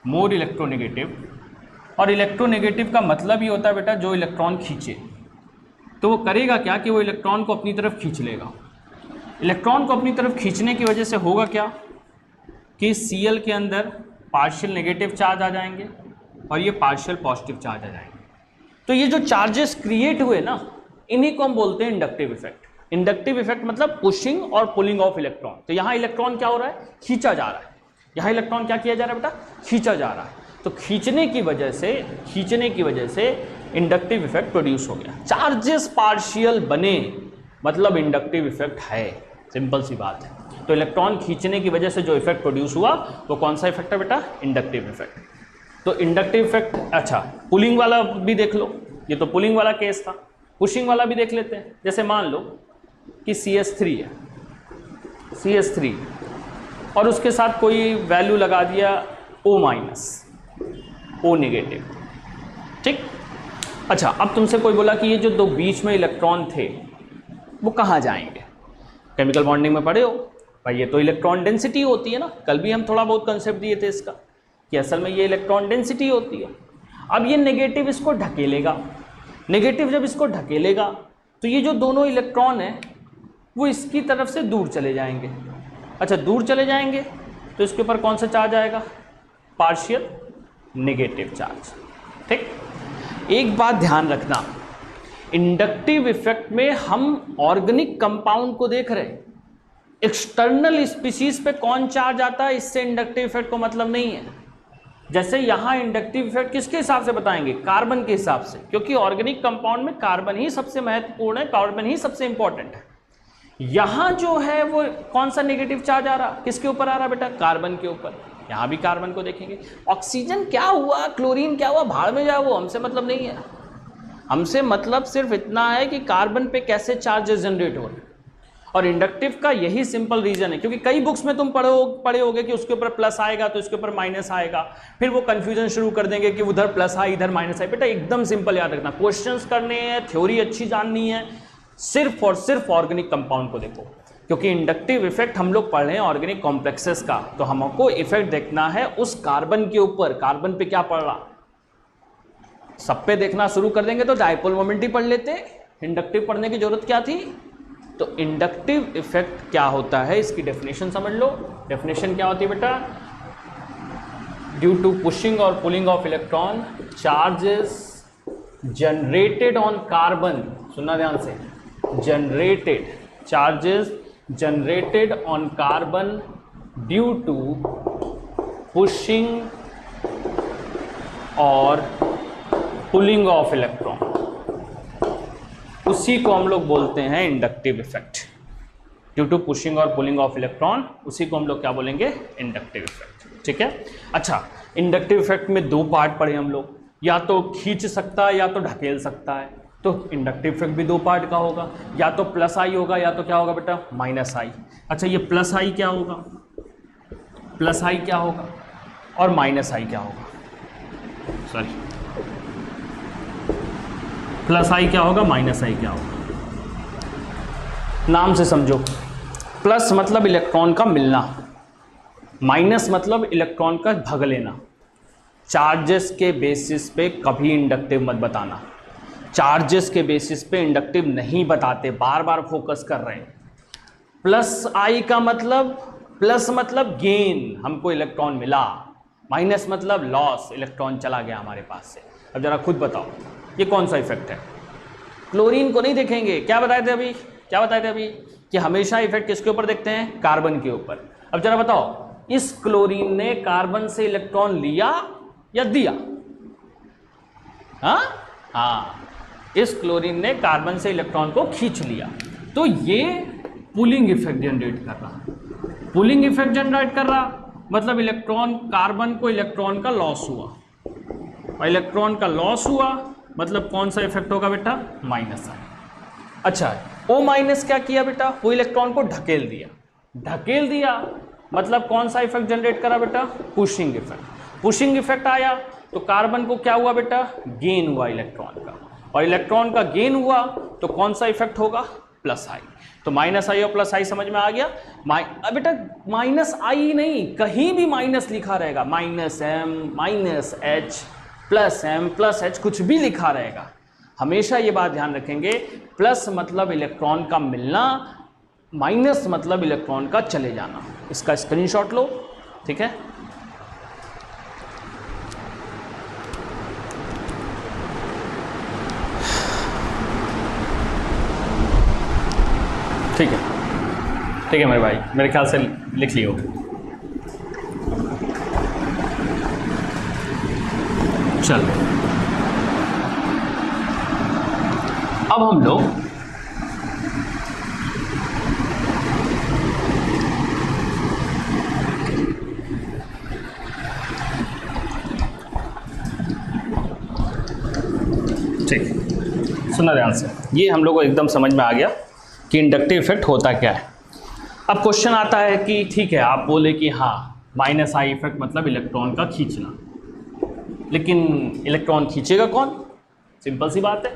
मोर इलेक्ट्रोनेगेटिव, और इलेक्ट्रोनेगेटिव का मतलब ही होता है बेटा जो इलेक्ट्रॉन खींचे, तो वो करेगा क्या कि वो इलेक्ट्रॉन को अपनी तरफ खींच लेगा। इलेक्ट्रॉन को अपनी तरफ खींचने की वजह से होगा क्या कि Cl के अंदर पार्शियल नेगेटिव चार्ज आ जाएंगे और ये पार्शियल पॉजिटिव चार्ज आ जाएंगे। तो ये जो चार्जेस क्रिएट हुए ना, इन्हीं को हम बोलते हैं इंडक्टिव इफेक्ट। इंडक्टिव इफेक्ट मतलब पुशिंग और पुलिंग ऑफ इलेक्ट्रॉन। तो यहाँ इलेक्ट्रॉन क्या हो रहा है, खींचा जा रहा है। यहाँ इलेक्ट्रॉन क्या किया जा रहा है बेटा, खींचा जा रहा है। तो खींचने की वजह से इंडक्टिव इफेक्ट प्रोड्यूस हो गया। चार्जेस पार्शियल बने मतलब इंडक्टिव इफेक्ट है, सिंपल सी बात है। तो इलेक्ट्रॉन खींचने की वजह से जो इफेक्ट प्रोड्यूस हुआ वो कौन सा इफेक्ट है बेटा, इंडक्टिव इफेक्ट। तो इंडक्टिव इफेक्ट, अच्छा पुलिंग वाला भी देख लो, ये तो पुलिंग वाला केस था। पुशिंग वाला भी देख लेते हैं। जैसे मान लो कि CH3 है, CH3 और उसके साथ कोई वैल्यू लगा दिया O माइनस, O नेगेटिव, ठीक। अच्छा, अब तुमसे कोई बोला कि ये जो दो बीच में इलेक्ट्रॉन थे वो कहाँ जाएंगे। केमिकल बॉन्डिंग में पढ़े हो भाई, ये तो इलेक्ट्रॉन डेंसिटी होती है ना। कल भी हम थोड़ा बहुत कंसेप्ट दिए थे इसका कि असल में ये इलेक्ट्रॉन डेंसिटी होती है। अब ये नेगेटिव इसको ढकेलेगा, नेगेटिव जब इसको ढकेलेगा तो ये जो दोनों इलेक्ट्रॉन हैं वो इसकी तरफ से दूर चले जाएंगे। अच्छा, दूर चले जाएंगे तो इसके ऊपर कौन सा चार्ज आएगा, पार्शियल नेगेटिव चार्ज, ठीक। एक बात ध्यान रखना, इंडक्टिव इफेक्ट में हम ऑर्गेनिक कंपाउंड को देख रहे हैं, एक्सटर्नल स्पीशीज पे कौन चार्ज आता है इससे इंडक्टिव इफेक्ट को मतलब नहीं है। जैसे यहां इंडक्टिव इफेक्ट किसके हिसाब से बताएंगे, कार्बन के हिसाब से, क्योंकि ऑर्गेनिक कंपाउंड में कार्बन ही सबसे महत्वपूर्ण है, कार्बन ही सबसे इंपॉर्टेंट है। यहां जो है वो कौन सा नेगेटिव चार्ज आ रहा, किसके ऊपर आ रहा बेटा, कार्बन के ऊपर। यहां भी कार्बन को देखेंगे। ऑक्सीजन क्या हुआ, क्लोरीन क्या हुआ, भाड़ में जाओ, वो हमसे मतलब नहीं है। हमसे मतलब सिर्फ इतना है कि कार्बन पे कैसे चार्जेस जनरेट हो रहे हैं। और इंडक्टिव का यही सिंपल रीजन है, क्योंकि कई बुक्स में तुम पढ़े होगे कि उसके ऊपर प्लस आएगा तो इसके ऊपर माइनस आएगा, फिर वो कंफ्यूजन शुरू कर देंगे कि उधर प्लस आई इधर माइनस आई। बेटा एकदम सिंपल याद रखना, क्वेश्चंस करने हैं, थ्योरी अच्छी जाननी है, सिर्फ और सिर्फ ऑर्गेनिक कंपाउंड को देखो। क्योंकि इंडक्टिव इफेक्ट हम लोग पढ़ रहे हैं ऑर्गेनिक कॉम्प्लेक्सेस का, तो हमको इफेक्ट देखना है उस कार्बन के ऊपर। कार्बन पे क्या पड़ रहा, सब पे देखना शुरू कर देंगे तो डायपोल मोमेंट ही पढ़ लेते, इंडक्टिव पढ़ने की जरूरत क्या थी। तो इंडक्टिव इफेक्ट क्या होता है, इसकी डेफिनेशन समझ लो। डेफिनेशन क्या होती है बेटा, ड्यू टू पुशिंग और pulling of electron, charges generated on carbon, सुनना ध्यान से, generated charges generated on carbon due to pushing और पुलिंग ऑफ इलेक्ट्रॉन, उसी को हम लोग बोलते हैं inductive effect. Due to pushing और पुलिंग ऑफ इलेक्ट्रॉन, उसी को हम लोग क्या बोलेंगे, इंडक्टिव इफेक्ट, ठीक है। अच्छा, इंडक्टिव इफेक्ट में दो पार्ट पढ़े हम लोग, या तो खींच सकता है या तो ढकेल सकता है। तो इंडक्टिव इफेक्ट भी दो पार्ट का होगा, या तो प्लस आई होगा या तो क्या होगा बेटा, माइनस आई। अच्छा, ये प्लस आई क्या होगा, प्लस आई क्या होगा और माइनस आई क्या होगा, सॉरी, प्लस आई क्या होगा, माइनस आई क्या होगा। नाम से समझो, प्लस मतलब इलेक्ट्रॉन का मिलना, माइनस मतलब इलेक्ट्रॉन का भग लेना। चार्जेस के बेसिस पे कभी इंडक्टिव मत बताना, चार्जेस के बेसिस पे इंडक्टिव नहीं बताते, बार बार फोकस कर रहे हैं। प्लस आई का मतलब, प्लस मतलब गेन, हमको इलेक्ट्रॉन मिला, माइनस मतलब लॉस, इलेक्ट्रॉन चला गया हमारे पास से। अब जरा खुद बताओ ये कौन सा इफेक्ट है। क्लोरीन को नहीं देखेंगे, क्या बताए थे अभी, क्या बताए थे अभी कि हमेशा इफेक्ट किसके ऊपर देखते हैं, कार्बन के ऊपर। अब जरा बताओ, इस क्लोरीन ने कार्बन से इलेक्ट्रॉन लिया या दिया, हाँ, इस क्लोरीन ने कार्बन से इलेक्ट्रॉन को खींच लिया। तो ये पुलिंग इफेक्ट जनरेट कर रहा, पुलिंग इफेक्ट जनरेट कर रहा मतलब इलेक्ट्रॉन, कार्बन को इलेक्ट्रॉन का लॉस हुआ, और इलेक्ट्रॉन का लॉस हुआ मतलब कौन सा इफेक्ट होगा बेटा, माइनस आई। अच्छा, ओ माइनस क्या किया बेटा, वो इलेक्ट्रॉन को ढकेल दिया, ढकेल दिया मतलब कौन सा इफेक्ट जनरेट करा बेटा, पुशिंग इफेक्ट। पुशिंग इफेक्ट आया तो कार्बन को क्या हुआ बेटा, गेन हुआ इलेक्ट्रॉन का, और इलेक्ट्रॉन का गेन हुआ तो कौन सा इफेक्ट होगा, प्लस आई। तो माइनस आई और प्लस आई समझ में आ गया। बेटा माइनस आई नहीं, कहीं भी माइनस लिखा रहेगा, minus M, minus H, plus M, plus H, कुछ भी लिखा रहेगा। हमेशा ये बात ध्यान रखेंगे, प्लस मतलब इलेक्ट्रॉन का मिलना, माइनस मतलब इलेक्ट्रॉन का चले जाना। इसका स्क्रीनशॉट लो, ठीक है। ठीक है, ठीक है मेरे भाई, मेरे ख्याल से लिख लियो। चलो अब हम लोग ठीक, सुना ध्यान से, ये हम लोग को एकदम समझ में आ गया कि इंडक्टिव इफेक्ट होता क्या है। अब क्वेश्चन आता है कि ठीक है, आप बोले कि हाँ माइनस आई इफेक्ट मतलब इलेक्ट्रॉन का खींचना, लेकिन इलेक्ट्रॉन खींचेगा कौन? सिंपल सी बात है,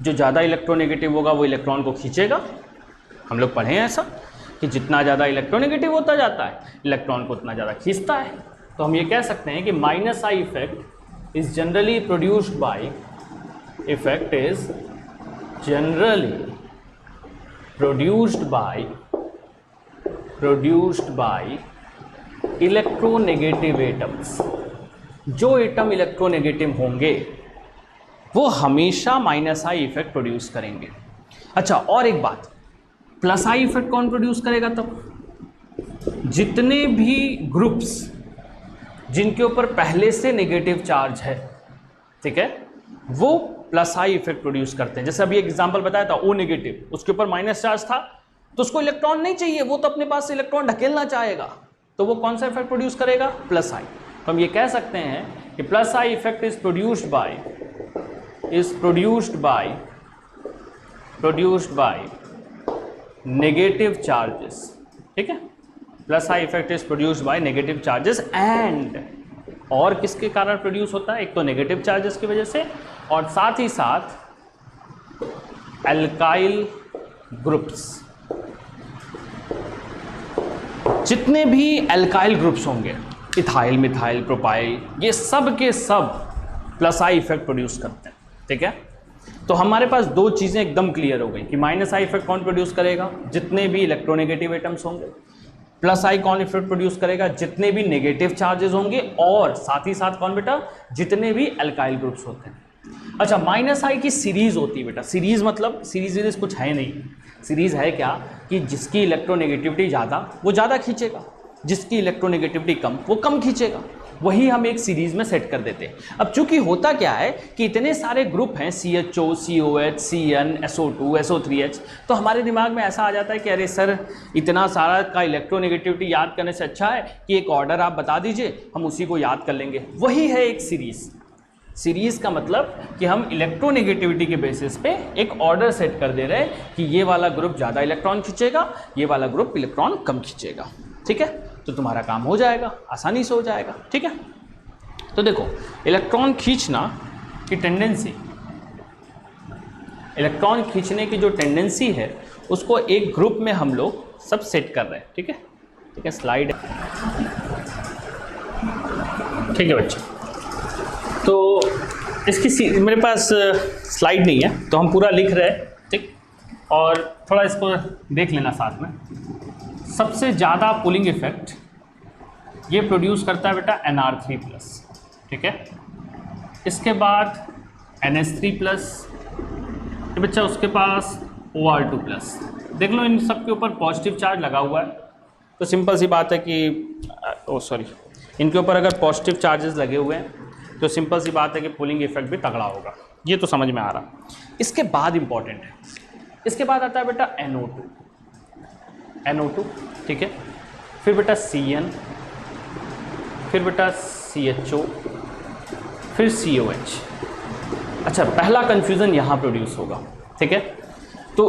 जो ज़्यादा इलेक्ट्रोनेगेटिव होगा वो इलेक्ट्रॉन को खींचेगा। हम लोग पढ़े हैं ऐसा कि जितना ज़्यादा इलेक्ट्रोनेगेटिव होता जाता है इलेक्ट्रॉन को उतना ज़्यादा खींचता है। तो हम ये कह सकते हैं कि minus I effect is generally produced by effect is generally produced by electronegative atoms। जो एटम इलेक्ट्रोनेगेटिव होंगे वो हमेशा माइनस आई इफेक्ट प्रोड्यूस करेंगे। अच्छा, और एक बात, प्लस आई इफेक्ट कौन प्रोड्यूस करेगा? तब जितने भी ग्रुप्स जिनके ऊपर पहले से नेगेटिव चार्ज है, ठीक है, वो प्लस आई इफेक्ट प्रोड्यूस करते हैं। जैसे अभी एक एग्जांपल बताया था, ओ नेगेटिव, उसके ऊपर माइनस चार्ज था तो उसको इलेक्ट्रॉन नहीं चाहिए, वो तो अपने पास से इलेक्ट्रॉन ढकेलना चाहेगा, तो वो कौन सा इफेक्ट प्रोड्यूस करेगा? प्लस आई। तो हम ये कह सकते हैं कि plus I effect is produced by negative charges. ठीक है, plus I effect is produced by negative charges and, और किसके कारण प्रोड्यूस होता है? एक तो नेगेटिव चार्जेस की वजह से, और साथ ही साथ एल्काइल ग्रुप्स। जितने भी एल्काइल ग्रुप्स होंगे, इथाइल, मिथाइल, प्रोपाइल, ये सब के सब प्लस आई इफेक्ट प्रोड्यूस करते हैं। ठीक है, तो हमारे पास दो चीज़ें एकदम क्लियर हो गई कि माइनस आई इफेक्ट कौन प्रोड्यूस करेगा? जितने भी इलेक्ट्रोनेगेटिव एटम्स होंगे। प्लस आई कौन इफेक्ट प्रोड्यूस करेगा? जितने भी नेगेटिव चार्जेस होंगे, और साथ ही साथ कौन बेटा? जितने भी एल्काइल ग्रुप्स होते हैं। अच्छा, माइनस आई की सीरीज होती है बेटा। सीरीज मतलब सीरीज कुछ है नहीं। सीरीज है क्या कि जिसकी इलेक्ट्रोनेगेटिविटी ज़्यादा वो ज़्यादा खींचेगा, जिसकी इलेक्ट्रोनेगेटिविटी कम वो कम खींचेगा, वही हम एक सीरीज में सेट कर देते हैं। अब चूंकि होता क्या है कि इतने सारे ग्रुप हैं, CHO, COH, CN, SO2, SO3H, तो हमारे दिमाग में ऐसा आ जाता है कि अरे सर, इतना सारा का इलेक्ट्रोनेगेटिविटी याद करने से अच्छा है कि एक ऑर्डर आप बता दीजिए, हम उसी को याद कर लेंगे। वही है एक सीरीज। सीरीज का मतलब कि हम इलेक्ट्रोनेगेटिविटी के बेसिस पे एक ऑर्डर सेट कर दे रहे हैं कि ये वाला ग्रुप ज़्यादा इलेक्ट्रॉन खींचेगा, ये वाला ग्रुप इलेक्ट्रॉन कम खींचेगा। ठीक है, तो तुम्हारा काम हो जाएगा, आसानी से हो जाएगा। ठीक है, तो देखो, इलेक्ट्रॉन खींचना की टेंडेंसी, इलेक्ट्रॉन खींचने की जो टेंडेंसी है उसको एक ग्रुप में हम लोग सब सेट कर रहे हैं। ठीक है, ठीक है, स्लाइड है। ठीक है बच्चे, तो इसकी मेरे पास स्लाइड नहीं है तो हम पूरा लिख रहे हैं। ठीक, और थोड़ा इसको देख लेना साथ में। सबसे ज़्यादा पुलिंग इफेक्ट ये प्रोड्यूस करता है बेटा NR3+। ठीक है, इसके बाद NH3+, ये बच्चा उसके पास OR2+। देख लो, इन सब के ऊपर पॉजिटिव चार्ज लगा हुआ है, तो सिंपल सी बात है कि इनके ऊपर अगर पॉजिटिव चार्जेस लगे हुए हैं तो सिंपल सी बात है कि पुलिंग इफेक्ट भी तगड़ा होगा। ये तो समझ में आ रहा। इसके बाद इंपॉर्टेंट है, इसके बाद आता है बेटा NO2। ठीक है, फिर बेटा CN, फिर बेटा CHO, फिर COH। अच्छा, पहला कंफ्यूजन यहाँ प्रोड्यूस होगा। ठीक है, तो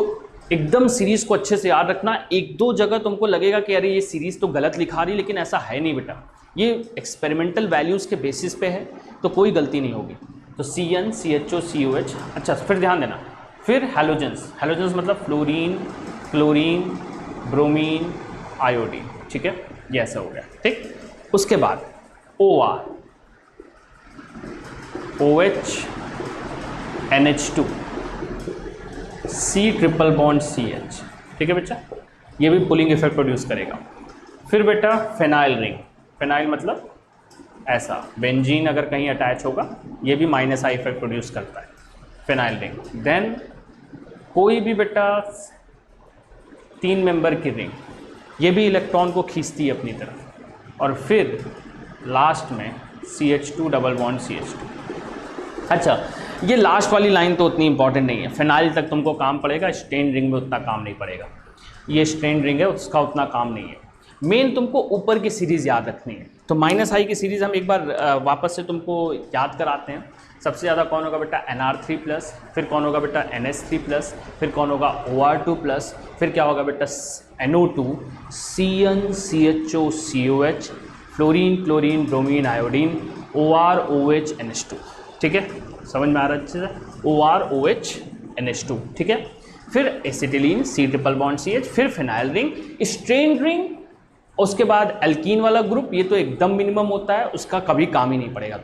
एकदम सीरीज को अच्छे से याद रखना। एक दो जगह तुमको लगेगा कि अरे ये सीरीज तो गलत लिखा रही, लेकिन ऐसा है नहीं बेटा, ये एक्सपेरिमेंटल वैल्यूज़ के बेसिस पे है, तो कोई गलती नहीं होगी। तो CN, CHO, COH। अच्छा, फिर ध्यान देना, फिर हैलोजेंस। हैलोजेंस मतलब फ्लोरीन, क्लोरीन, ब्रोमीन, आयोडीन। ठीक है, ये ऐसा हो गया। ठीक, उसके बाद OR, OH, NH2, C triple bond CH। ठीक है बच्चा, ये भी पुलिंग इफेक्ट प्रोड्यूस करेगा। फिर बेटा फेनाइल रिंग। फेनाइल मतलब ऐसा, बेंजीन अगर कहीं अटैच होगा, ये भी माइनस आई इफेक्ट प्रोड्यूस करता है, फेनाइल रिंग। देन कोई भी बेटा 3 मेंबर की रिंग, ये भी इलेक्ट्रॉन को खींचती है अपनी तरफ, और फिर लास्ट में CH2 डबल बॉन्ड CH2। अच्छा, ये लास्ट वाली लाइन तो उतनी इंपॉर्टेंट नहीं है, फिनाइल तक तुमको काम पड़ेगा, स्ट्रेन रिंग में उतना काम नहीं पड़ेगा। ये स्ट्रेन रिंग है, उसका उतना काम नहीं है। मेन तुमको ऊपर की सीरीज़ याद रखनी है। तो -I की सीरीज़ हम एक बार वापस से तुमको याद कराते हैं। सबसे ज़्यादा कौन होगा बेटा? Nr3+, फिर कौन होगा बेटा? NH3+, फिर कौन होगा? OR2+, फिर क्या होगा बेटा? NO2, CnCHO COH, fluorine chlorine bromine iodine, OR OH NH2। ठीक है, समझ में आ रहा है अच्छे से? OR OH NH2। ठीक है, फिर acetylene C triple bond CH, फिर फिनाइल रिंग, स्ट्रेन रिंग, उसके बाद एल्कीन वाला ग्रुप। ये तो एकदम मिनिमम होता है, उसका कभी काम ही नहीं पड़ेगा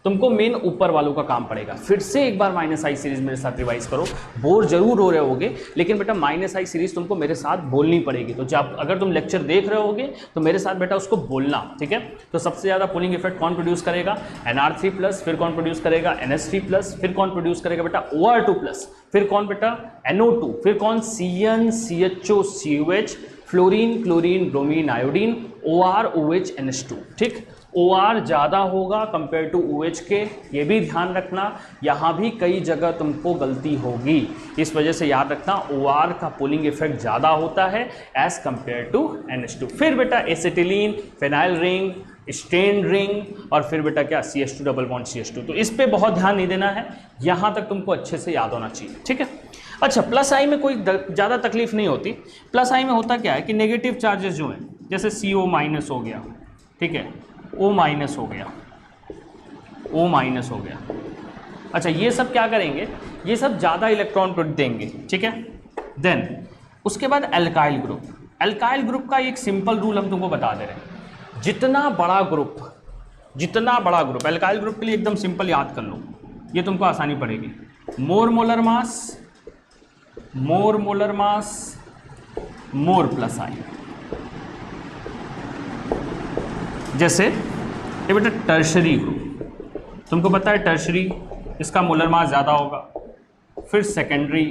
तुमको मेन ऊपर वालों का काम पड़ेगा। फिर से एक बार -I सीरीज मेरे साथ रिवाइज करो, बोर जरूर हो रहे होगे, लेकिन बेटा -I सीरीज तुमको मेरे साथ बोलनी पड़ेगी। तो जब अगर तुम लेक्चर देख रहे होगे तो मेरे साथ बेटा उसको बोलना, ठीक है? तो सबसे ज़्यादा पुलिंग इफेक्ट कौन प्रोड्यूस करेगा? Nr3+, फिर कौन प्रोड्यूस करेगा? NH3+, फिर कौन प्रोड्यूस करेगा बेटा? OR2+, फिर कौन बेटा? NO2, फिर कौन? CnCHO COH, fluorine chlorine bromine iodine, OR OH NH2। ठीक, OR ज़्यादा होगा कंपेयर टू OH के, ये भी ध्यान रखना। यहाँ भी कई जगह तुमको गलती होगी, इस वजह से याद रखना OR का पुलिंग इफेक्ट ज़्यादा होता है एज कंपेयर टू NH2। फिर बेटा acetylene, phenyl ring, strain ring, और फिर बेटा क्या? CH2 double bond CH2। तो इस पे बहुत ध्यान नहीं देना है, यहाँ तक तुमको अच्छे से याद होना चाहिए। ठीक है, अच्छा, +I में कोई ज़्यादा तकलीफ नहीं होती। +I में होता क्या है कि नेगेटिव चार्जेस जो हैं, जैसे CO- हो गया, ठीक है, O- हो गया, O- हो गया। अच्छा, ये सब क्या करेंगे? ये सब ज़्यादा इलेक्ट्रॉन को देंगे, ठीक है। देन उसके बाद एल्काइल ग्रुप। एल्काइल ग्रुप का एक सिंपल रूल हम तुमको बता दे रहे हैं, जितना बड़ा ग्रुप एल्काइल ग्रुप के लिए एकदम सिंपल याद कर लो, ये तुमको आसानी पड़ेगी। मोर मोलर मास, मोर +I। जैसे ये बेटा टर्शरी ग्रुप, तुमको पता है टर्शरी, इसका मोलर मास ज़्यादा होगा। फिर सेकेंडरी,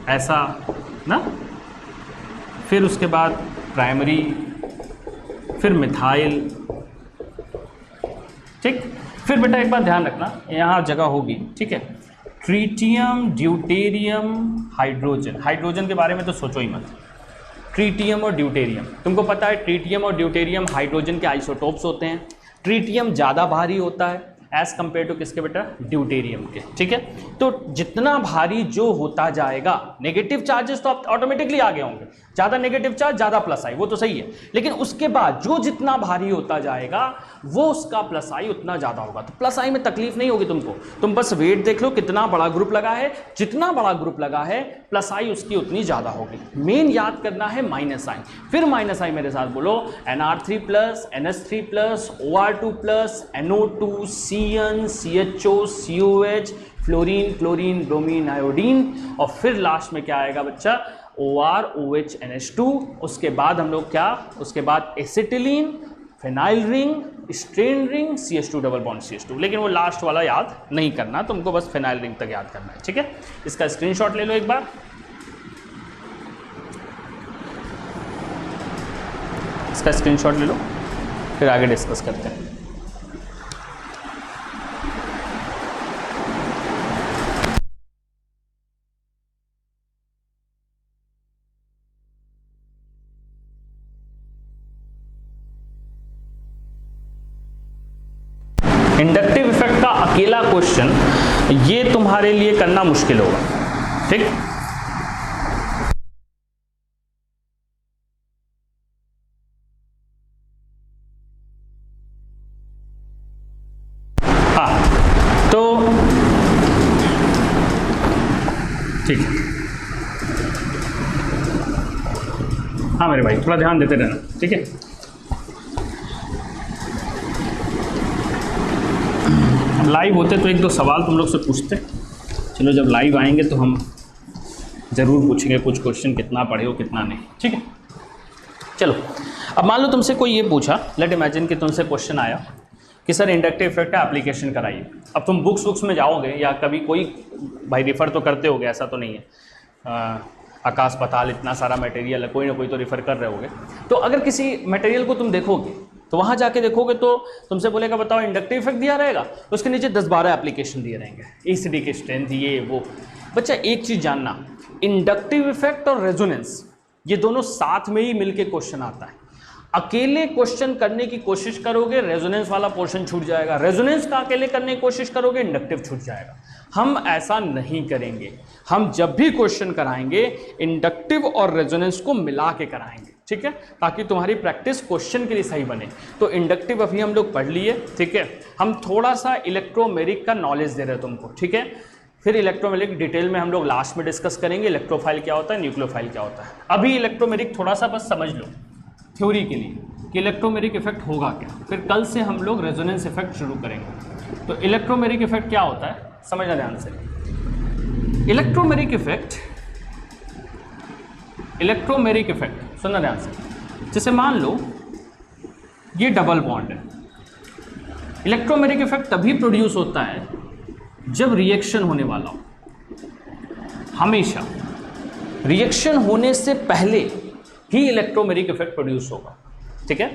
ऐसा ना, फिर उसके बाद प्राइमरी, फिर मिथाइल। ठीक, फिर बेटा एक बात ध्यान रखना, यहाँ जगह होगी, ठीक है, ट्रीटियम, ड्यूटेरियम, हाइड्रोजन के बारे में तो सोचो ही मत। ट्रीटियम और ड्यूटेरियम, तुमको पता है ट्रीटियम और ड्यूटेरियम हाइड्रोजन के आइसोटोप्स होते हैं। ट्रीटियम ज़्यादा भारी होता है एज़ कम्पेयर टू किसके बेटा? ड्यूटेरियम के। ठीक है, तो जितना भारी जो होता जाएगा, नेगेटिव चार्जेस तो ऑटोमेटिकली आगे होंगे, ज़्यादा नेगेटिव चार्ज ज़्यादा +I, वो तो सही है, लेकिन उसके बाद जो जितना भारी होता जाएगा वो उसका +I उतना ज़्यादा होगा। तो +I में तकलीफ नहीं होगी तुमको, तुम बस वेट देख लो कितना बड़ा ग्रुप लगा है, जितना बड़ा ग्रुप लगा है +I उसकी उतनी ज़्यादा होगी। मेन याद करना है -I। फिर -I मेरे साथ बोलो, Nr3+, NH3+, OR2+, NO2, CnCHO COH, fluorine chlorine bromine iodine, और फिर लास्ट में क्या आएगा बच्चा? OR OH NH2। उसके बाद हम लोग क्या? उसके बाद acetylene, phenyl ring, strain ring, CH2 double bond CH2। लेकिन वो लास्ट वाला याद नहीं करना तुमको, बस फिनाइल रिंग तक याद करना है। ठीक है, इसका स्क्रीनशॉट ले लो एक बार, इसका स्क्रीनशॉट ले लो, फिर आगे डिस्कस करते हैं। इंडक्टिव इफेक्ट का अकेला क्वेश्चन ये तुम्हारे लिए करना मुश्किल होगा। ठीक, हाँ, तो ठीक है, हाँ मेरे भाई थोड़ा ध्यान देते रहना। ठीक है, लाइव होते तो एक दो सवाल तुम लोग से पूछते। चलो जब लाइव आएंगे तो हम ज़रूर पूछेंगे कुछ क्वेश्चन, कितना पढ़े हो कितना नहीं। ठीक है, चलो अब मान लो तुमसे कोई ये पूछा, लेट इमेजिन कि तुमसे क्वेश्चन आया कि सर इंडक्टिव इफेक्ट का एप्लीकेशन कराइए। अब तुम बुक्स में जाओगे या कभी कोई भाई रेफ़र तो करते होगे, ऐसा तो नहीं है, आकाश पाताल इतना सारा मटेरियल है, कोई ना कोई तो रेफर कर रहे होगे। तो अगर किसी मटेरियल को तुम देखोगे तो वहाँ जाके देखोगे तो तुमसे बोलेगा बताओ इंडक्टिव इफेक्ट दिया रहेगा, तो उसके नीचे 10-12 एप्लीकेशन दिए रहेंगे, ईसीडी की स्ट्रेंथ, ये वो। बच्चा एक चीज़ जानना, इंडक्टिव इफेक्ट और रेजोनेंस ये दोनों साथ में ही मिलके क्वेश्चन आता है। अकेले क्वेश्चन करने की कोशिश करोगे रेजोनेंस वाला पोर्शन छूट जाएगा, रेजोनेंस का अकेले करने की कोशिश करोगे इंडक्टिव छूट जाएगा। हम ऐसा नहीं करेंगे, हम जब भी क्वेश्चन कराएंगे इंडक्टिव और रेजोनेंस को मिला के कराएंगे, ठीक है, ताकि तुम्हारी प्रैक्टिस क्वेश्चन के लिए सही बने। तो इंडक्टिव अभी हम लोग पढ़ लिए, ठीक है। हम थोड़ा सा इलेक्ट्रोमेरिक का नॉलेज दे रहे हैं तुमको, ठीक है। फिर इलेक्ट्रोमेरिक डिटेल में हम लोग लास्ट में डिस्कस करेंगे, इलेक्ट्रोफाइल क्या होता है, न्यूक्लियोफाइल क्या होता है। अभी इलेक्ट्रोमेरिक थोड़ा सा बस समझ लो थ्योरी के लिए कि इलेक्ट्रोमेरिक इफेक्ट होगा क्या, फिर कल से हम लोग रेजोनेंस इफेक्ट शुरू करेंगे। तो इलेक्ट्रोमेरिक इफेक्ट क्या होता है समझना ध्यान से। इलेक्ट्रोमेरिक इफेक्ट सुनना ध्यान से। जैसे मान लो ये डबल बॉन्ड है, इलेक्ट्रोमेरिक इफेक्ट तभी प्रोड्यूस होता है जब रिएक्शन होने वाला हो। हमेशा रिएक्शन होने से पहले ही इलेक्ट्रोमेरिक इफेक्ट प्रोड्यूस होगा, ठीक है।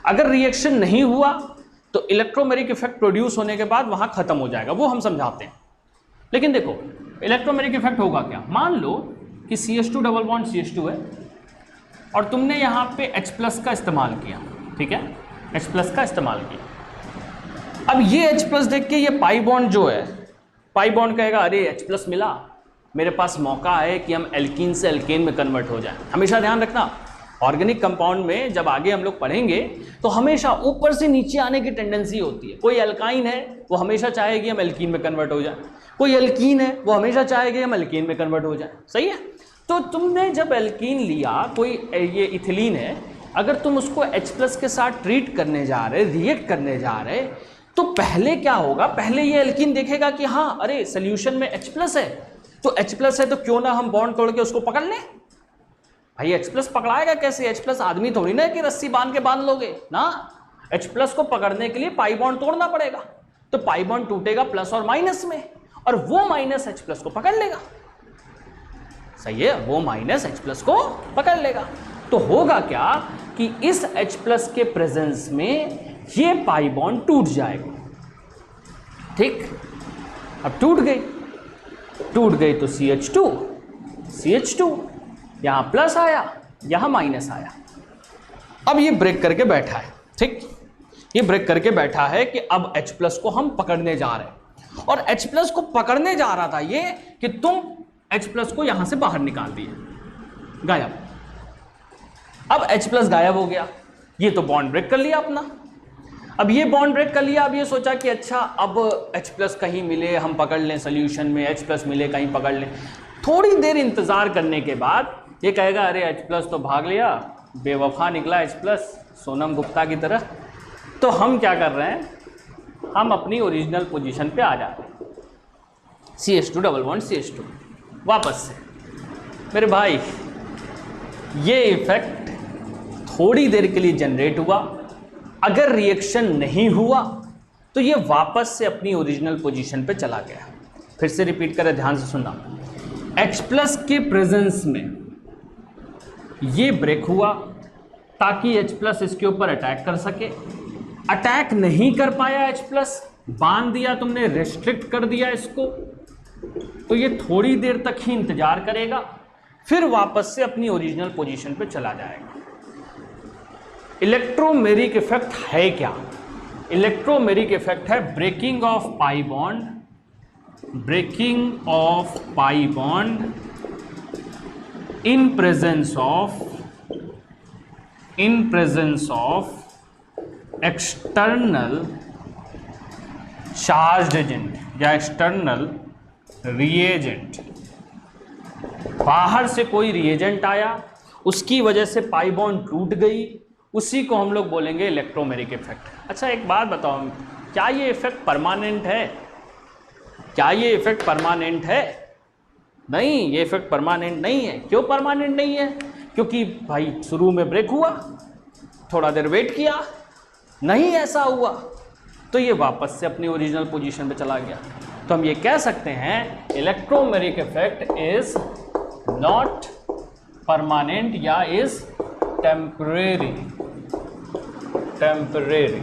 अगर रिएक्शन नहीं हुआ तो इलेक्ट्रोमेरिक इफेक्ट प्रोड्यूस होने के बाद वहां खत्म हो जाएगा, वो हम समझाते हैं। लेकिन देखो इलेक्ट्रोमेरिक इफेक्ट होगा क्या, मान लो कि CH2 डबल बॉन्ड CH2 है और तुमने यहाँ पे H+ का इस्तेमाल किया, ठीक है, H+ का इस्तेमाल किया। अब ये H+ देख के ये पाई बॉन्ड जो है, पाई बॉन्ड कहेगा अरे H+ मिला, मेरे पास मौका है कि हम एल्कीन से एल्केन में कन्वर्ट हो जाए। हमेशा ध्यान रखना ऑर्गेनिक कंपाउंड में जब आगे हम लोग पढ़ेंगे तो हमेशा ऊपर से नीचे आने की टेंडेंसी होती है। कोई एल्काइन है वो हमेशा चाहेगी हम एल्कीन में कन्वर्ट हो जाए, कोई एल्कीन है वो हमेशा चाहेगी हम एल्केन में कन्वर्ट हो जाए, सही है। तो तुमने जब एल्कीन लिया, कोई ये इथिलीन है, अगर तुम उसको H+ के साथ ट्रीट करने जा रहे, रिएक्ट करने जा रहे, तो पहले क्या होगा, पहले ये एल्कीन देखेगा कि हाँ अरे सोल्यूशन में H+ है, तो H+ है तो क्यों ना हम बॉन्ड तोड़ के उसको पकड़ लें। भाई H+ पकड़ाएगा कैसे, H+ आदमी थोड़ी ना कि रस्सी बांध के बांध लोगे ना, H+ को पकड़ने के लिए पाई बॉन्ड तोड़ना पड़ेगा। तो पाई बॉन्ड टूटेगा प्लस और माइनस में, और वो माइनस H+ को पकड़ लेगा, सही है, वो माइनस H+ को पकड़ लेगा। तो होगा क्या कि इस H+ के प्रेजेंस में ये पाई बॉन्ड टूट जाएगा, ठीक। अब टूट गई तो CH2 यहां प्लस आया, यहां माइनस आया। अब ये ब्रेक करके बैठा है, ठीक, ये ब्रेक करके बैठा है कि अब H+ को हम पकड़ने जा रहे हैं, और H+ को पकड़ने जा रहा था ये कि तुम H+ को यहां से बाहर निकाल दिए, गायब। अब H+ गायब हो गया, ये तो बॉन्ड ब्रेक कर लिया अपना। अब ये बॉन्ड ब्रेक कर लिया, अब ये सोचा कि अच्छा अब H+ कहीं मिले हम पकड़ लें, सोल्यूशन में H+ मिले कहीं पकड़ लें। थोड़ी देर इंतजार करने के बाद ये कहेगा अरे H+ तो भाग लिया, बेवफा निकला H+, सोनम गुप्ता की तरह। तो हम क्या कर रहे हैं, हम अपनी ओरिजिनल पोजीशन पे आ जा रहे हैं, CH2 डबल बॉन्ड CH2 वापस से। मेरे भाई ये इफेक्ट थोड़ी देर के लिए जनरेट हुआ, अगर रिएक्शन नहीं हुआ तो ये वापस से अपनी ओरिजिनल पोजीशन पे चला गया। फिर से रिपीट करें, ध्यान से सुनना। H+ के प्रेजेंस में ये ब्रेक हुआ ताकि H+ इसके ऊपर अटैक कर सके, अटैक नहीं कर पाया H+, बांध दिया तुमने, रेस्ट्रिक्ट कर दिया इसको, तो ये थोड़ी देर तक ही इंतजार करेगा, फिर वापस से अपनी ओरिजिनल पोजीशन पे चला जाएगा। इलेक्ट्रोमेरिक इफेक्ट है क्या, इलेक्ट्रोमेरिक इफेक्ट है breaking of pi bond, breaking of pi bond in presence of external charged agent या external reagent। बाहर से कोई रिएजेंट आया, उसकी वजह से पाई बॉन्ड टूट गई, उसी को हम लोग बोलेंगे इलेक्ट्रोमेरिक इफेक्ट। अच्छा एक बात बताओ, क्या ये इफेक्ट परमानेंट है, क्या ये इफेक्ट परमानेंट है? नहीं, ये इफेक्ट परमानेंट नहीं है। क्यों परमानेंट नहीं है? क्योंकि भाई शुरू में ब्रेक हुआ, थोड़ा देर वेट किया, नहीं ऐसा हुआ तो ये वापस से अपनी ओरिजिनल पोजीशन पे चला गया। तो हम ये कह सकते हैं electromeric effect is not permanent या इज टेम्परेरी, टेम्परेरी,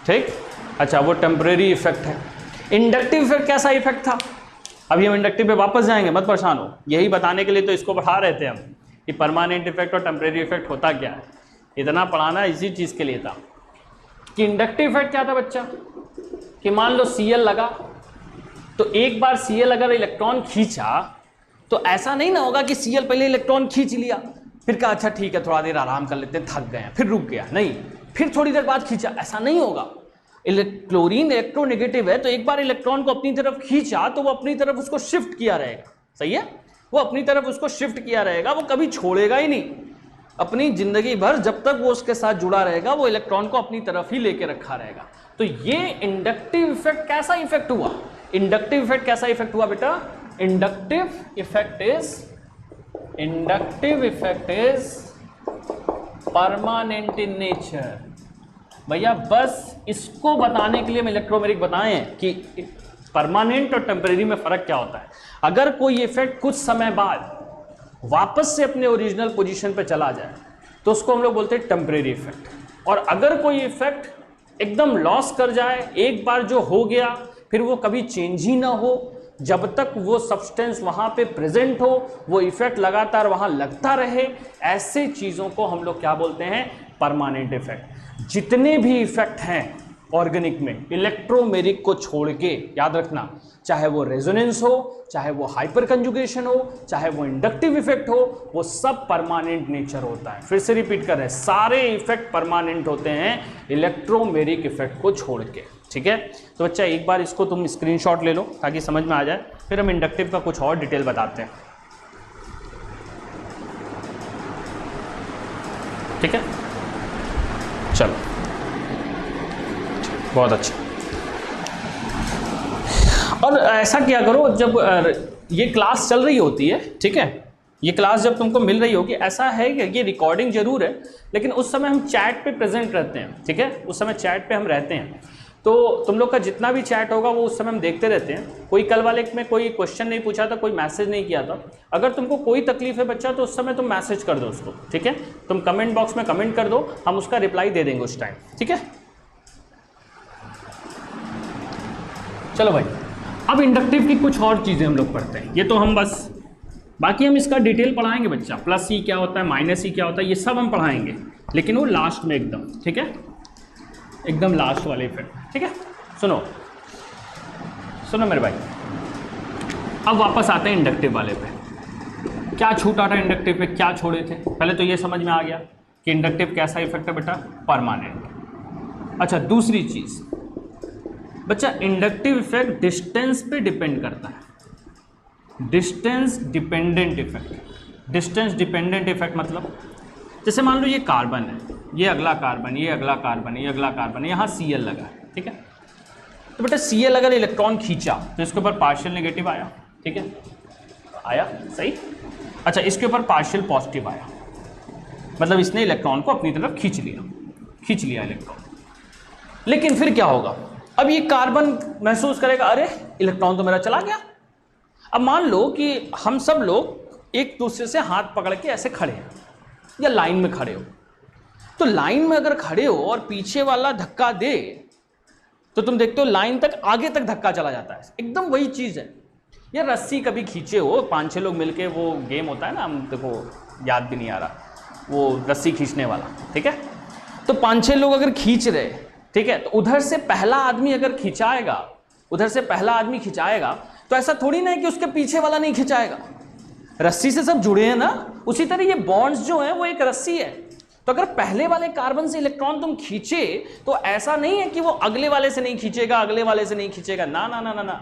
ठीक। अच्छा, वो टेम्परेरी इफेक्ट है। इंडक्टिव इफेक्ट कैसा इफेक्ट था? अभी हम इंडक्टिव पे वापस जाएंगे, मत परेशान हो, यही बताने के लिए तो इसको पढ़ा रहे थे हम कि परमानेंट इफेक्ट और टेम्परेरी इफेक्ट होता क्या है। इतना पढ़ाना इसी चीज़ के लिए था कि इंडक्टिव इफेक्ट क्या था बच्चा, कि मान लो Cl लगा, तो एक बार Cl अगर इलेक्ट्रॉन खींचा तो ऐसा नहीं ना होगा कि Cl पहले इलेक्ट्रॉन खींच लिया, फिर कहा अच्छा ठीक है थोड़ा देर आराम कर लेते हैं, थक गए हैं, फिर रुक गया, नहीं, फिर थोड़ी देर बाद खींचा, ऐसा नहीं होगा। क्लोरीन इलेक्ट्रोनेगेटिव है, तो एक बार इलेक्ट्रॉन को अपनी तरफ खींचा तो वो अपनी तरफ उसको शिफ्ट किया रहेगा, सही है, वो अपनी तरफ उसको शिफ्ट किया रहेगा, वो कभी छोड़ेगा ही नहीं। अपनी जिंदगी भर जब तक वो उसके साथ जुड़ा रहेगा वो इलेक्ट्रॉन को अपनी तरफ ही लेके रखा रहेगा। तो ये इंडक्टिव इफेक्ट कैसा इफेक्ट हुआ? इंडक्टिव इफेक्ट कैसा इफेक्ट हुआ बेटा? Inductive effect is permanent in nature. भैया बस इसको बताने के लिए हम इलेक्ट्रोमेरिक बताए हैं कि परमानेंट और टेम्परेरी में फर्क क्या होता है। अगर कोई इफेक्ट कुछ समय बाद वापस से अपने ओरिजिनल पोजीशन पे चला जाए तो उसको हम लोग बोलते हैं टेम्परेरी इफेक्ट। और अगर कोई इफेक्ट एकदम लॉस कर जाए, एक बार जो हो गया फिर वो कभी चेंज ही ना हो, जब तक वो सब्सटेंस वहाँ पे प्रेजेंट हो, वो इफेक्ट लगातार वहाँ लगता रहे, ऐसे चीज़ों को हम लोग क्या बोलते हैं? Permanent effect. जितने भी इफेक्ट हैं ऑर्गेनिक में इलेक्ट्रोमेरिक को छोड़ के, याद रखना, चाहे वो रेजोनेंस हो, चाहे वो हाइपर कंजुगेशन हो, चाहे वो इंडक्टिव इफेक्ट हो, वो सब परमानेंट नेचर होता है। फिर से रिपीट कर रहे हैं, सारे इफेक्ट परमानेंट होते हैं इलेक्ट्रोमेरिक इफेक्ट को छोड़ के, ठीक है। तो बच्चा एक बार इसको तुम स्क्रीनशॉट ले लो ताकि समझ में आ जाए, फिर हम इंडक्टिव का कुछ और डिटेल बताते हैं, ठीक है। चलो, बहुत अच्छा। और ऐसा क्या करो, जब ये क्लास चल रही होती है, ठीक है, ये क्लास जब तुमको मिल रही होगी, ऐसा है कि ये रिकॉर्डिंग जरूर है, लेकिन उस समय हम चैट पे प्रेजेंट रहते हैं, ठीक है, उस समय चैट पे हम रहते हैं, तो तुम लोग का जितना भी चैट होगा वो उस समय हम देखते रहते हैं। कोई कल वाले में कोई क्वेश्चन नहीं पूछा था, कोई मैसेज नहीं किया था, अगर तुमको कोई तकलीफ है बच्चा तो उस समय तुम मैसेज कर दो उसको, ठीक है, तुम कमेंट बॉक्स में कमेंट कर दो, हम उसका रिप्लाई दे देंगे उस टाइम, ठीक है। चलो भाई, अब इंडक्टिव की कुछ और चीज़ें हम लोग पढ़ते हैं, ये तो हम बस, बाकी हम इसका डिटेल पढ़ाएंगे बच्चा, प्लस ई क्या होता है, माइनस ई क्या होता है, ये सब हम पढ़ाएंगे, लेकिन वो लास्ट में एकदम, ठीक है, एकदम लास्ट वाले इफेक्ट, ठीक है। सुनो सुनो मेरे भाई, अब वापस आते हैं इंडक्टिव वाले पे। क्या छूटा था इंडक्टिव पे, क्या छोड़े थे? पहले तो ये समझ में आ गया कि इंडक्टिव कैसा इफेक्ट है बेटा, परमानेंट। अच्छा, दूसरी चीज़ बच्चा, इंडक्टिव इफेक्ट डिस्टेंस पे डिपेंड करता है, distance dependent effect. Distance dependent effect मतलब, जैसे मान लो ये कार्बन है, ये अगला कार्बन, ये अगला कार्बन, ये अगला कार्बन, यहाँ Cl लगा है, ठीक है, तो बेटा Cl अगर इलेक्ट्रॉन खींचा तो इसके ऊपर पार्शियल नेगेटिव आया, ठीक है, आया, सही। अच्छा, इसके ऊपर पार्शियल पॉजिटिव आया, मतलब इसने इलेक्ट्रॉन को अपनी तरफ खींच लिया इलेक्ट्रॉन। लेकिन फिर क्या होगा, अब ये कार्बन महसूस करेगा, अरे इलेक्ट्रॉन तो मेरा चला गया। अब मान लो कि हम सब लोग एक दूसरे से हाथ पकड़ के ऐसे खड़े हैं या लाइन में खड़े हो, तो लाइन में अगर खड़े हो और पीछे वाला धक्का दे तो तुम देखते हो लाइन तक, आगे तक धक्का चला जाता है, एकदम वही चीज़ है। या रस्सी कभी खींचे हो, 5-6 लोग मिलके, वो गेम होता है ना, हम देखो याद भी नहीं आ रहा, वो रस्सी खींचने वाला, ठीक है, तो 5-6 लोग अगर खींच रहे, ठीक है, तो उधर से पहला आदमी अगर खिंचाएगा, उधर से पहला आदमी खिंचाएगा, तो ऐसा थोड़ी ना है कि उसके पीछे वाला नहीं खिंचाएगा, रस्सी से सब जुड़े हैं ना। उसी तरह ये बॉन्ड्स जो हैं वो एक रस्सी है, तो अगर पहले वाले कार्बन से इलेक्ट्रॉन तुम खींचे तो ऐसा नहीं है कि वो अगले वाले से नहीं खींचेगा, अगले वाले से नहीं खींचेगा, ना ना ना ना ना,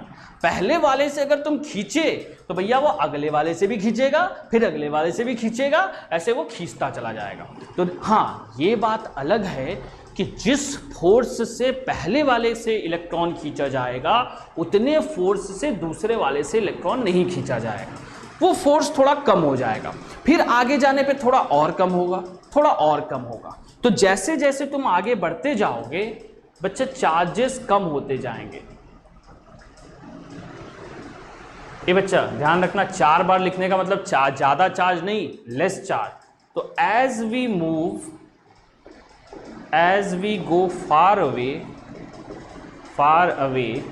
पहले वाले से अगर तुम खींचे तो भैया वो अगले वाले से भी खींचेगा, फिर अगले वाले से भी खींचेगा, ऐसे वो खींचता चला जाएगा। तो हाँ, ये बात अलग है कि जिस फोर्स से पहले वाले से इलेक्ट्रॉन खींचा जाएगा उतने फोर्स से दूसरे वाले से इलेक्ट्रॉन नहीं खींचा जाएगा, वो फोर्स थोड़ा कम हो जाएगा, फिर आगे जाने पे थोड़ा और कम होगा, थोड़ा और कम होगा। तो जैसे जैसे तुम आगे बढ़ते जाओगे बच्चे, चार्जेस कम होते जाएंगे। ये बच्चा ध्यान रखना, 4 बार लिखने का मतलब ज़्यादा चार्ज नहीं, लेस चार्ज। तो as we go far away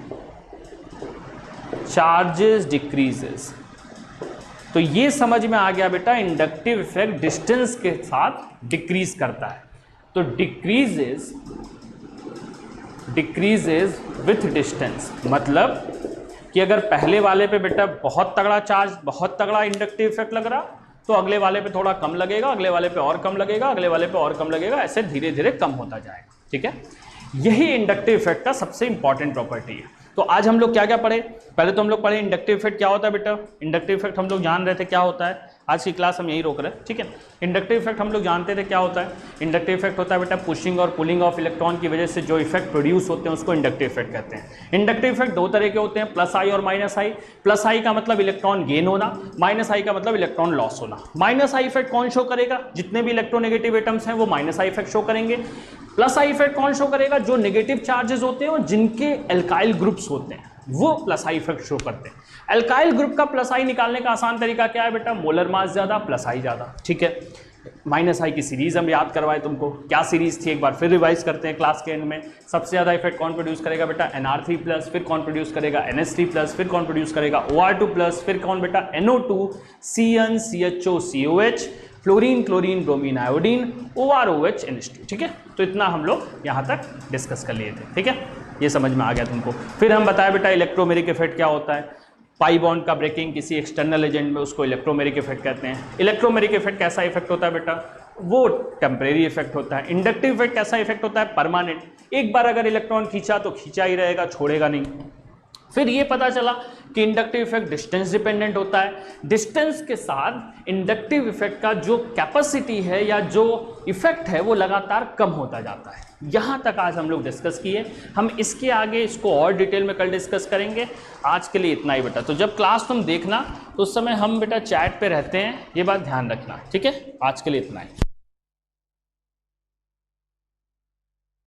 charges decreases. तो ये समझ में आ गया बेटा, इंडक्टिव इफेक्ट डिस्टेंस के साथ डिक्रीज करता है। तो डिक्रीजेस विथ डिस्टेंस, मतलब कि अगर पहले वाले पे बेटा बहुत तगड़ा चार्ज, बहुत तगड़ा इंडक्टिव इफेक्ट लग रहा, तो अगले वाले पे थोड़ा कम लगेगा, अगले वाले पे और कम लगेगा, अगले वाले पे और कम लगेगा, ऐसे धीरे धीरे कम होता जाएगा। ठीक है, यही इंडक्टिव इफेक्ट का सबसे इंपॉर्टेंट प्रॉपर्टी है। तो आज हम लोग क्या क्या पढ़े? पहले तो हम लोग पढ़े इंडक्टिव इफेक्ट क्या होता है बेटा। इंडक्टिव इफेक्ट हम लोग जान रहे थे क्या होता है, आज की क्लास हम यही रोक रहे हैं। ठीक है, इंडक्टिव इफेक्ट हम लोग जानते थे क्या होता है। इंडक्टिव इफेक्ट होता है बेटा पुशिंग और पुलिंग ऑफ इलेक्ट्रॉन की वजह से जो इफेक्ट प्रोड्यूस होते हैं उसको इंडक्टिव इफेक्ट कहते हैं। इंडक्टिव इफेक्ट 2 तरह के होते हैं, प्लस आई और माइनस आई। प्लस आई का मतलब इलेक्ट्रॉन गेन होना, माइनस आई का मतलब इलेक्ट्रॉन लॉस होना। माइनस आई इफेक्ट कौन शो करेगा? जितने भी इलेक्ट्रोनेगेटिव एटम्स हैं वो माइनस आई इफेक्ट शो करेंगे। प्लस आई इफेक्ट कौन शो करेगा? जो नेगेटिव चार्जेस होते हैं और जिनके एल्काइल ग्रुप्स होते हैं वो प्लस आई इफेक्ट शो करते हैं। एल्काइल ग्रुप का प्लस आई निकालने का आसान तरीका क्या है बेटा? मोलर मास ज्यादा, प्लस आई ज्यादा। ठीक है, माइनस आई की सीरीज हम याद करवाए तुमको, क्या सीरीज थी एक बार फिर रिवाइज करते हैं क्लास के एंड में। सबसे ज्यादा इफेक्ट कौन प्रोड्यूस करेगा बेटा? NR3+, फिर कौन प्रोड्यूस करेगा? NH3+, फिर कौन प्रोड्यूस करेगा? OR2+, फिर कौन बेटा? NO2, CN, CHO, COH, fluorine, chlorine, bromine, iodine, OROH, NH2। ठीक है, तो इतना हम लोग यहाँ तक डिस्कस कर लिए थे। ठीक है, ये समझ में आ गया तुमको। फिर हम बताया बेटा इलेक्ट्रोमेरिक इफेक्ट क्या होता है। पाई बॉन्ड का ब्रेकिंग किसी एक्सटर्नल एजेंट में, उसको इलेक्ट्रोमेरिक इफेक्ट कहते हैं। इलेक्ट्रोमेरिक इफेक्ट कैसा इफेक्ट होता है बेटा? वो टेम्परेरी इफेक्ट होता है। इंडक्टिव इफेक्ट कैसा इफेक्ट होता है? परमानेंट। एक बार अगर इलेक्ट्रॉन खींचा तो खींचा ही रहेगा, छोड़ेगा नहीं। फिर ये पता चला कि इंडक्टिव इफेक्ट डिस्टेंस डिपेंडेंट होता है। डिस्टेंस के साथ इंडक्टिव इफेक्ट का जो कैपेसिटी है या जो इफेक्ट है वो लगातार कम होता जाता है। यहाँ तक आज हम लोग डिस्कस किए। हम इसके आगे इसको और डिटेल में कल डिस्कस करेंगे। आज के लिए इतना ही बेटा। तो जब क्लास तुम देखना तो उस समय हम बेटा चैट पे रहते हैं, ये बात ध्यान रखना। ठीक है, आज के लिए इतना ही।